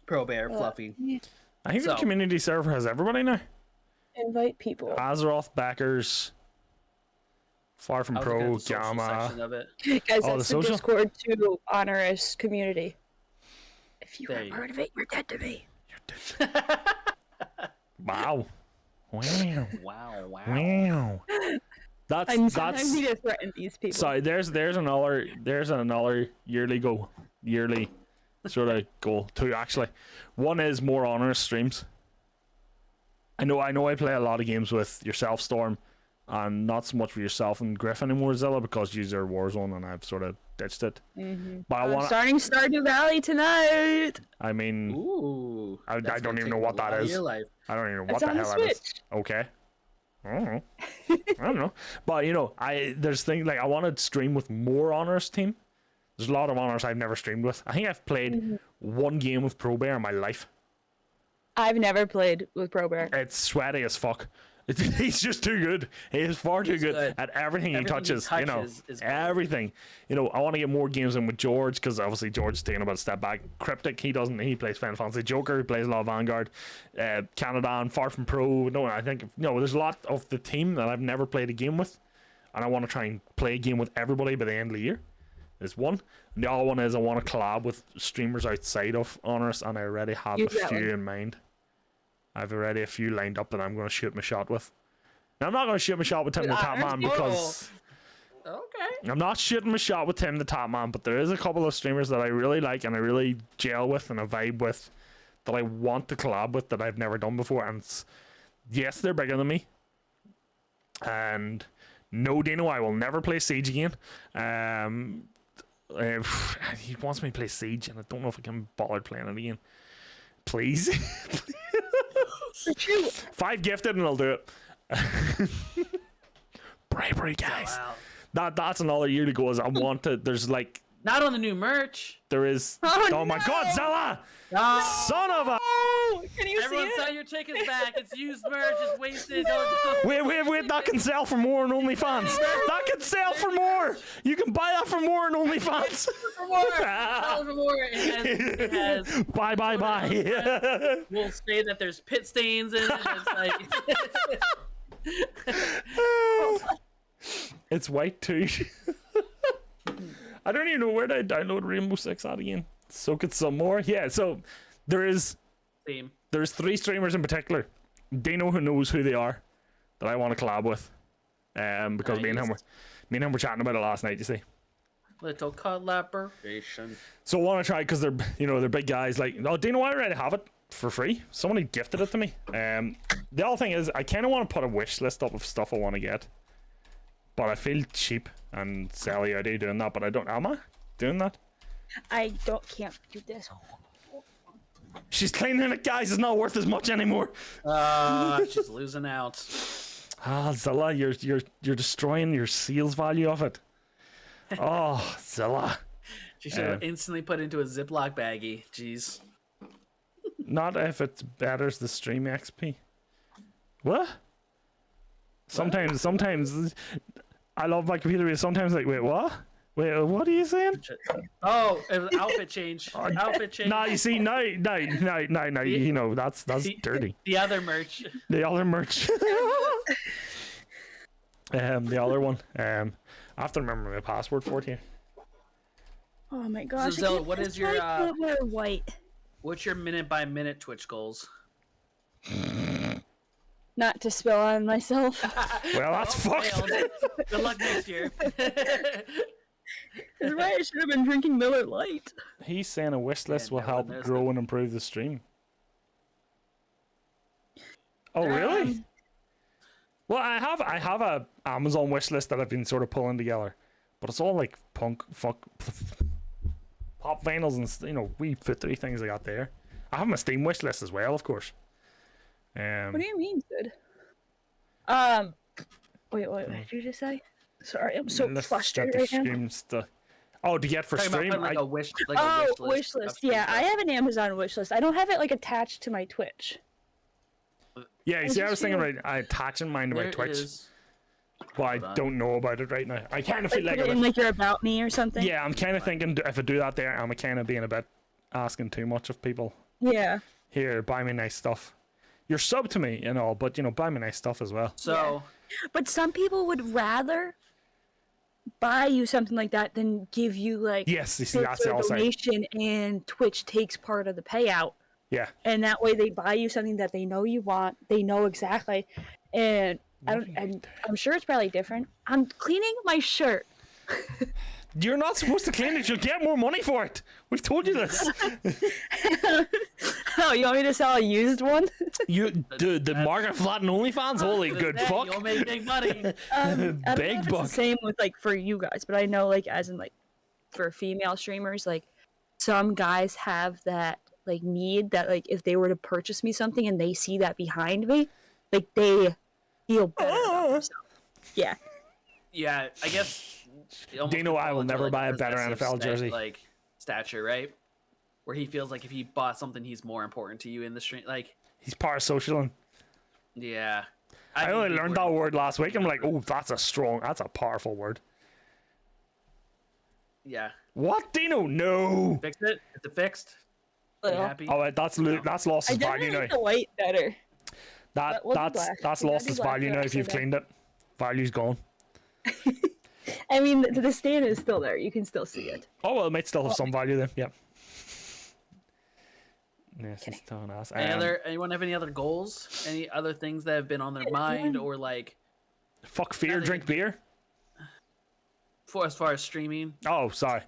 Pro Bear, Fluffy. I think the community server has everybody now. Invite people. Azeroth backers. Far from Pro, Gamma. Guys, that's the Discord to Honorous community. If you are part of it, you're dead to me. You're dead. Wow. Wow. That's I need to threaten these people. Sorry, there's another yearly sort of goal too, actually. One is more Honours streams. I know I play a lot of games with yourself, Storm, and not so much with yourself and Griff anymore, Zilla, because you are Warzone and I've sort of ditched it. But I'm starting Stardew Valley tonight. I mean, ooh, I don't even know what that is. I don't even know what the hell that is. Okay. I don't know. But there's things like I want to stream with more Honours team. There's a lot of Honours I've never streamed with. I think I've played 1 game with Pro Bear in my life. I've never played with Pro Bear. It's sweaty as fuck. He's just too good. He is far too good at everything he touches. Is everything. I want to get more games in with George because obviously George is taking about a step back. Cryptic, he plays Final Fantasy. Joker, he plays a lot of Vanguard. Canada and Far From Pro. I think there's a lot of the team that I've never played a game with, and I want to try and play a game with everybody by the end of the year. Is one. And the other one is I want to collab with streamers outside of Honours, and I already have a few in mind. I've already a few lined up that I'm going to shoot my shot with. Now, I'm not going to shoot my shot with Tim the Top Man because... Okay. I'm not shooting my shot with Tim the Top Man, but there is a couple of streamers that I really like and I really gel with and I vibe with that I want to collab with that I've never done before. And yes, they're bigger than me. And no, Dino, I will never play Siege again. He wants me to play Siege, and I don't know if I can bother playing it again. Please. 5 gifted, and I'll do it. Bribery, guys. Wow. That's another year to go. As I want to. There's like. Not on the new merch. There is. Oh my no! God, Zilla! Son of a. Can you Everyone see sell it? your tickets back. It's used merch. It's wasted. Wait. That can sell for more on OnlyFans. That can sell for more. You can buy that for more on OnlyFans. For more. Sell for more. It has Bye. we'll say that there's pit stains in it. It's like. It's white too. I don't even know where to download Rainbow Six at again. So get some more. Yeah, so there's 3 streamers in particular. Dino, who knows who they are, that I want to collab with. Because me and him were chatting about it last night, you see. Little collaboration. So I want to try because they're big guys. Like, oh, Dino, I already have it for free. Somebody gifted it to me. The other thing is, I kind of want to put a wish list up of stuff I want to get, but I feel cheap and silly idea doing that. But I don't. Am I doing that? Can't do this. She's cleaning it, guys. It's not worth as much anymore. She's losing out. Zilla, you're destroying your sales value of it. Oh, Zilla. She should have instantly put into a Ziploc baggie. Jeez. Not if it betters the stream XP. What? Sometimes I love my computer, but sometimes like, wait, what? Wait, what are you saying? Oh, it was outfit change. Outfit change. Nah, you see, no, you know, that's dirty. The other merch. The other merch. The other one. I have to remember my password for it here. Oh my gosh. So, what is your white? What's your minute by minute Twitch goals? Not to spill on myself. Well, that's fucked. Good luck next year. That's right, I should have been drinking Miller Lite. He's saying a wish list will help grow and improve the stream. Oh, really? Well, I have a Amazon wish list that I've been sort of pulling together, but it's all like pop vinyls and wee foot-three things I got there. I have my Steam wish list as well, of course. What do you mean, good? Wait, what did you just say? Sorry, I'm so frustrated right now. Oh, to get for stream? Like a wish list. Yeah, I have an Amazon wish list. I don't have it like attached to my Twitch. Yeah, you see, I was thinking about attaching mine to my Twitch. But I don't know about it right now. I kind of feel like put it in like your About Me or something. Yeah, I'm kind of thinking if I do that there, I'm kind of being a bit asking too much of people. Yeah. Here, buy me nice stuff. You're sub to me and all, but buy me nice stuff as well. So, but some people would rather buy you something like that than give you like yes, you see, that's the donation, and Twitch takes part of the payout. Yeah. And that way they buy you something that they know you want. They know exactly, and I'm sure it's probably different. I'm cleaning my shirt. You're not supposed to clean it. You'll get more money for it. We've told you this. Oh, you want me to sell a used one? The market flat and OnlyFans? Holy good fuck. You'll make big money. Big buck. It's the same with like for you guys, but I know like as in like for female streamers, like some guys have that like need that like if they were to purchase me something and they see that behind me, like they feel better about themselves. Yeah. Yeah, I guess. Dino, I will never buy a better NFL jersey. Like stature, right? Where he feels like if he bought something, he's more important to you in the stream. Like he's parasocial. Yeah. I only learned that word last week. I'm like, oh, that's a powerful word. Yeah. What, Dino? No. Fix it. Is it fixed? Are you happy? Oh, that's lost its value now. I like the white better. That's lost its value now. If you've cleaned it, value's gone. I mean, the stand is still there. You can still see it. Oh well, it might still have some value then. Yeah. Yes, it's telling us. Anyone have any other goals? Any other things that have been on their mind or like? Fuck fear, drink beer. As far as streaming. Oh, sorry.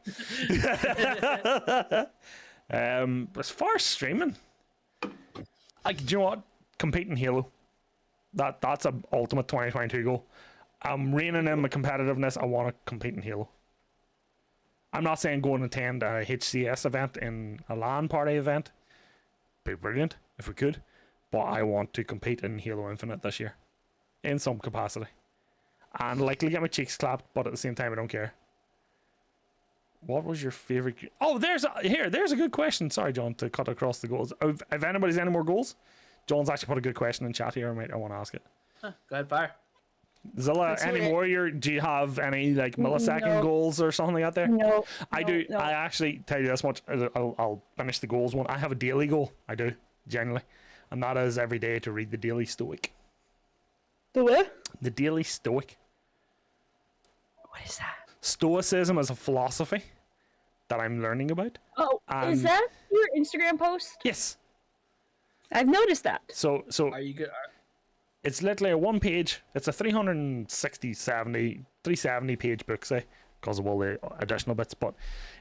As far as streaming, do you know what? Compete in Halo. That's a ultimate 2022 goal. I'm reining in my competitiveness. I want to compete in Halo. I'm not saying go and attend a HCS event in a LAN party event. Be brilliant if we could. But I want to compete in Halo Infinite this year. In some capacity. And likely get my cheeks clapped, but at the same time I don't care. What was your favorite? Oh, there's a good question. Sorry, John, to cut across the goals. If anybody's any more goals, John's actually put a good question in chat here. I want to ask it. Go ahead, fire. Zilla, any warrior? Do you have any like millisecond goals or something like that there? No. I do. No. I actually tell you this much. I'll finish the goals one. I have a daily goal. I do, generally, and that is every day to read the Daily Stoic. The what? The Daily Stoic. What is that? Stoicism is a philosophy that I'm learning about. Oh, is that your Instagram post? Yes. I've noticed that. So are you good? It's literally a one page. It's a 370 page book, say, because of all the additional bits. But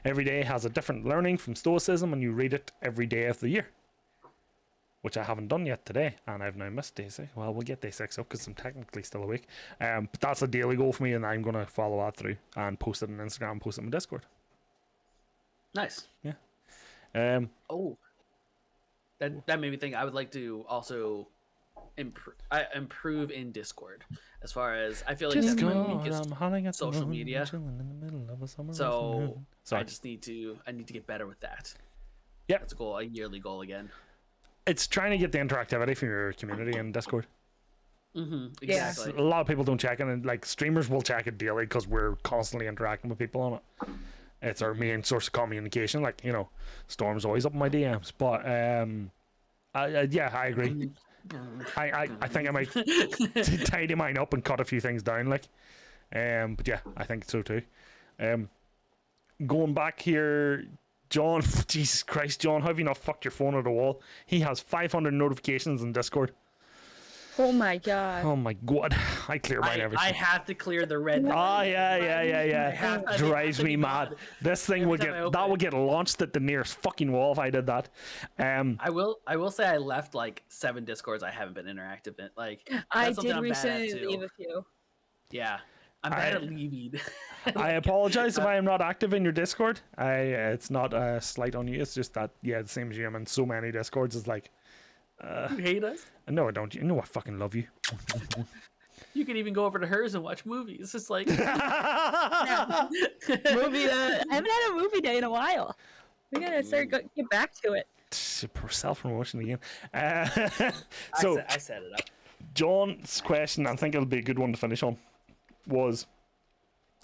every day has a different learning from Stoicism, and you read it every day of the year, which I haven't done yet today, and I've now missed day 6. Well, we'll get day 6 up because I'm technically still awake. But that's a daily goal for me, and I'm going to follow that through and post it on Instagram, post it on Discord. Nice. Yeah. That made me think I would like to also improve in Discord, as far as I feel like that's my weakest social media. So I need to get better with that. Yeah, that's a yearly goal again. It's trying to get the interactivity from your community in Discord. Exactly. Yes. A lot of people don't check it, and like streamers will check it daily because we're constantly interacting with people on it. It's our main source of communication. Like, you know, Storm's always up in my DMs, but I agree. I think I might tidy mine up and cut a few things down, like, but yeah, I think so too. Going back here, John, Jesus Christ, John, how have you not fucked your phone at a wall? He has 500 notifications in Discord. Oh my god. Oh my god. I clear mine every I have to clear the red. Oh yeah. Drives me mad. This thing will get launched at the nearest fucking wall if I did that. I will say I left like 7 Discords I haven't been interactive in. Like, I did recently leave a few. Yeah. I'm bad at leaving. I apologize if I am not active in your Discord. It's not a slight on you. It's just that, yeah, the same as you. I'm in so many Discords. It's like, you hate us? No, I don't. You know I fucking love you. You can even go over to hers and watch movies. It's like movie. I haven't had a movie day in a while. We gotta get back to it. Self promotion again. So I set it up. John's question, I think it'll be a good one to finish on, was,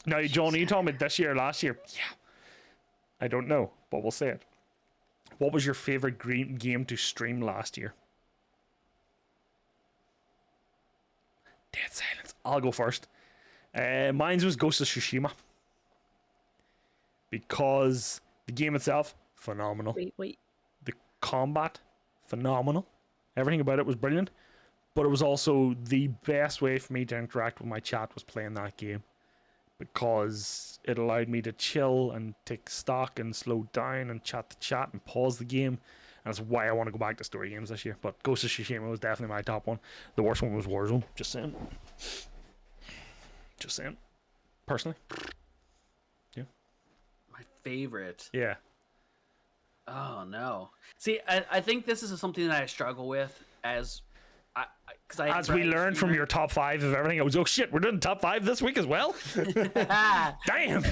now John, are you talking about this year or last year? Yeah, I don't know, but we'll say it. What was your favorite game to stream last year? Dead silence. I'll go first. Mine was Ghost of Tsushima, because the game itself, phenomenal. Wait. The combat, phenomenal. Everything about it was brilliant. But it was also the best way for me to interact with my chat was playing that game, because it allowed me to chill and take stock and slow down and chat to chat and pause the game. And that's why I want to go back to story games this year. But Ghost of Tsushima was definitely my top one. The worst one was Warzone. Just saying. Personally. Yeah. My favorite. Yeah. Oh no. See, I think this is something that I struggle with as we learned from your top 5 of everything. I was, oh shit, we're doing top 5 this week as well. Damn.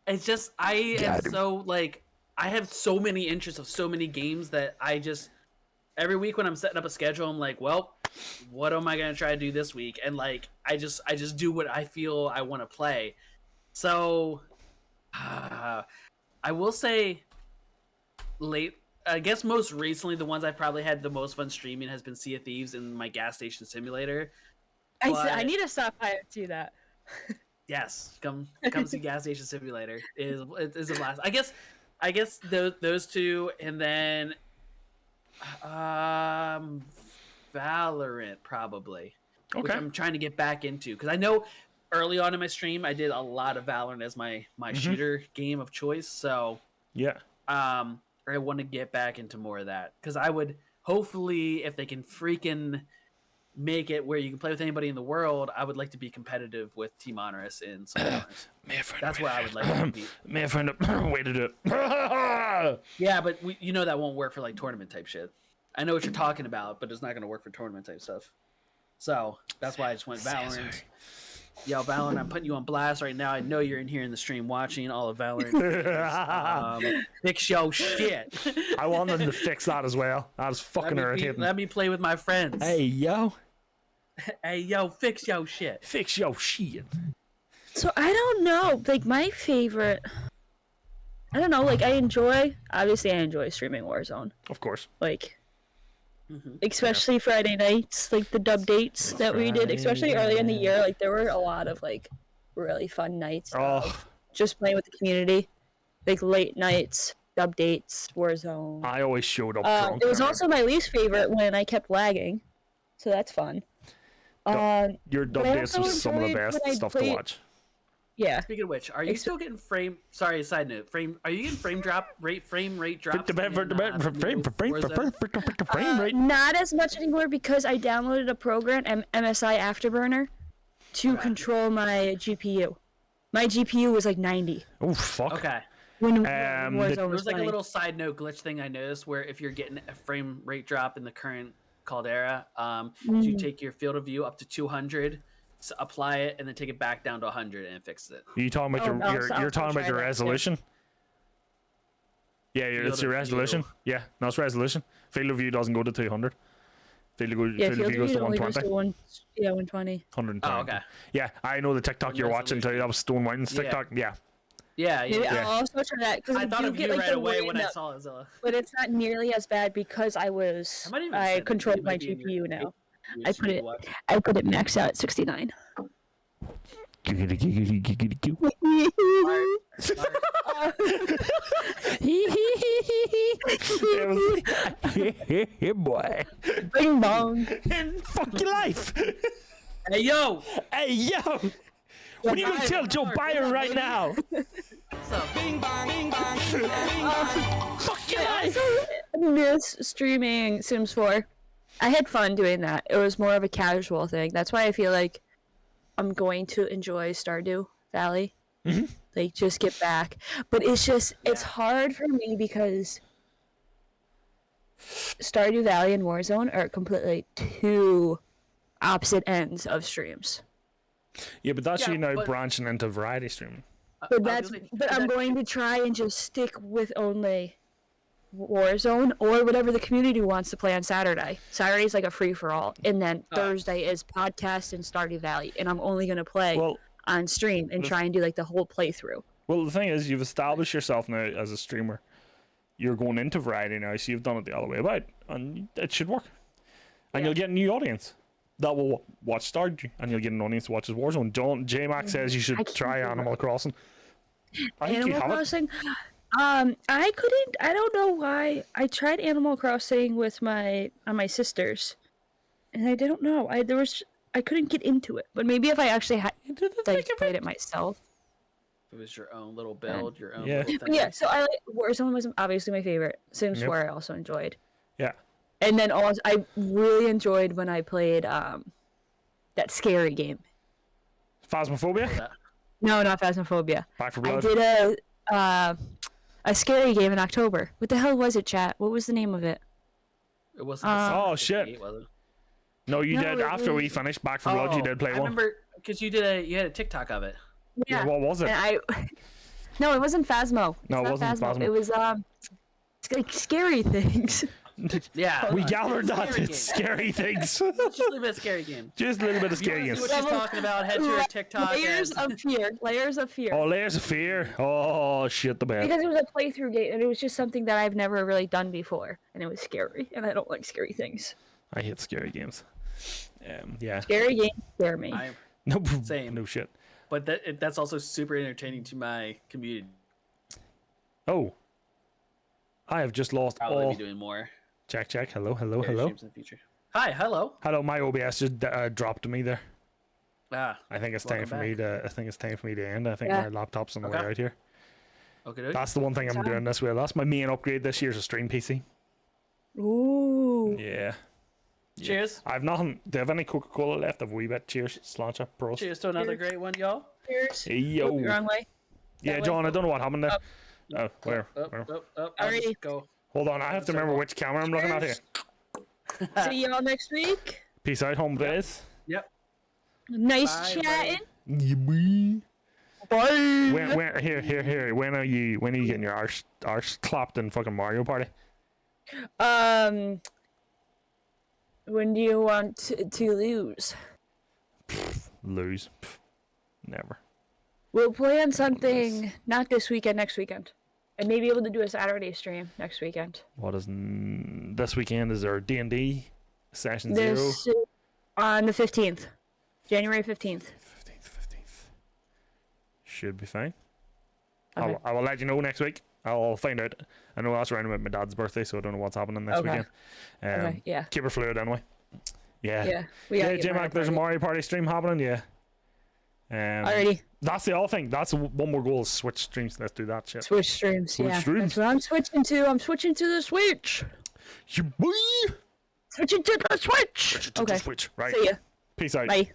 It's just am so like, I have so many interests of so many games that I just, every week when I'm setting up a schedule, I'm like, well, what am I gonna try to do this week? And like, I just do what I feel I want to play. So, I will say, I guess most recently, the ones I've probably had the most fun streaming has been Sea of Thieves and my gas station simulator. I need to stop by and do that. Yes, come see Gas Station Simulator. It is a blast. I guess those two, and then Valorant probably. Okay. Which I'm trying to get back into, because I know early on in my stream I did a lot of Valorant as my shooter game of choice. So yeah. I want to get back into more of that, because I would hopefully, if they can freaking make it where you can play with anybody in the world, I would like to be competitive with Team Honorous in some tournaments. That's where I would like to compete. May I find a way to do it? Yeah, but that won't work for like tournament type shit. I know what you're talking about, but it's not going to work for tournament type stuff. So that's why I just went Valorant. Yo, Valorant, I'm putting you on blast right now. I know you're in here in the stream watching all of Valorant. Fix your shit. I want them to fix that as well. That is fucking irritating. Let me play with my friends. Hey, yo. Hey, yo, fix your shit. Fix your shit. So I don't know. Like, my favorite... I don't know. Like, obviously I enjoy streaming Warzone. Of course. Like... Especially Friday nights, like the dub dates that we did, especially early in the year, like there were a lot of like really fun nights of just playing with the community, like late nights, dub dates, Warzone. I always showed up drunk. It was also my least favorite when I kept lagging, so that's fun. Your dub dates was some of the best stuff to watch. Yeah. Speaking of which, are you still getting frame? Sorry, side note. Are you getting frame rate drops? Not as much anymore because I downloaded a program, MSI Afterburner, to control my GPU. My GPU was like 90. Oh fuck. Okay. There was like a little side note glitch thing I noticed where if you're getting a frame rate drop in the current Caldera, you take your field of view up to 200. Apply it and then take it back down to 100 and it fixes it. Are you talking about you're talking about your resolution? Yeah, it's your resolution. Yeah, no, it's resolution. Field of view doesn't go to 200. Field of view goes to 120. 120. 120. Oh, okay. Yeah, I know the TikTok you're watching too. That was Stone Mountain's TikTok. Yeah. I'll also try that because I thought of you right away when I saw Zilla. But it's not nearly as bad because I controlled my GPU now. I put it maxed out at 69. Boy. Bing bong. Fuck your life. Hey yo. What are you gonna tell Joe Biden right now? Bing bong, bing bong, bing bong. Fuck your life. I miss streaming Sims 4. I had fun doing that. It was more of a casual thing. That's why I feel like I'm going to enjoy Stardew Valley. Mm-hmm. Like, just get back. But it's hard for me because Stardew Valley and Warzone are completely two opposite ends of streams. Yeah, but that's branching into variety streaming. But I'm going to try and just stick with only Warzone or whatever the community wants to play on Saturday. Saturday's like a free-for-all, and then Thursday is podcast and Stardew Valley, and I'm only going to play on stream and try and do like the whole playthrough. Well, the thing is, you've established yourself now as a streamer. You're going into variety now, so you've done it the other way about, and it should work. And you'll get a new audience that will watch Stardew, and you'll get an audience that watches Warzone. J-Mac says you should try Animal Crossing. Animal Crossing? I don't know why. I tried Animal Crossing with my sisters, and I don't know. I couldn't get into it. But maybe if I actually had played it myself. It was your own little build, your own little thing. Yeah, so Warzone was obviously my favorite. Sims 4 I also enjoyed. Yeah. And then also, I really enjoyed when I played that scary game. Phasmophobia? No, not Phasmophobia. Back 4 Blood. I did a scary game in October. What the hell was it, chat? What was the name of it? It wasn't. Oh shit! Was it? No, you did after we finished Back 4 Blood. You did play one. I remember because you had a TikTok of it. Yeah. What was it? No, it wasn't Phasmo. No, it wasn't Phasmo. It was it's like scary things. Yeah, we gathered that it's scary things. Just a little bit of scary game. Just a little bit of scary games. What she's talking about? Head to her TikTok. Layers of fear. Layers of fear. Oh, layers of fear. Oh shit, the bad. Because it was a playthrough game, and it was just something that I've never really done before, and it was scary, and I don't like scary things. I hate scary games. Yeah. Scary games scare me. Same. No shit. But that's also super entertaining to my community. Oh. I have just lost Probably be doing more. Check. Hello. In the future. Hi, hello. Hello, my OBS just dropped me there. I think it's time for me to. I think it's time for me to end. I think my laptop's on the way out here. Okay. That's the one thing I'm doing this way. That's my main upgrade this year is a stream PC. Ooh. Yeah. Cheers. I've nothing. Do you have any Coca-Cola left? I've a wee bit. Cheers. Sláinte. Prost. Cheers to another great one, y'all. Cheers. Hey, yo. Oh, wrong way. Yeah, John, I don't know what happened there. Where? I'll just go. Hold on, I have to remember which camera I'm looking at here. See y'all next week. Peace out, hombres. Yep. Nice Bye, chatting. Bye. Here. When are you getting your arse clapped in fucking Mario Party? When do you want to lose? Lose. Never. We'll plan something not this weekend, next weekend. I may be able to do a Saturday stream next weekend. What is this weekend? Is there D&D session 0? On the 15th. January 15th. 15th. Should be fine. Okay. I will let you know next week. I'll find out. I know that's around about my dad's birthday, so I don't know what's happening this weekend. Okay, yeah. Keep her fluid anyway. Yeah. Yeah, J-Mac, there's a Mario Party stream happening, yeah. Alrighty. That's the other thing. That's one more goal is Switch streams. Let's do that shit. Switch streams, yeah. Streams. That's what I'm switching to. I'm switching to the Switch. You boy! Switching to the Switch. Okay. Switch. Right. See ya. Peace out. Bye.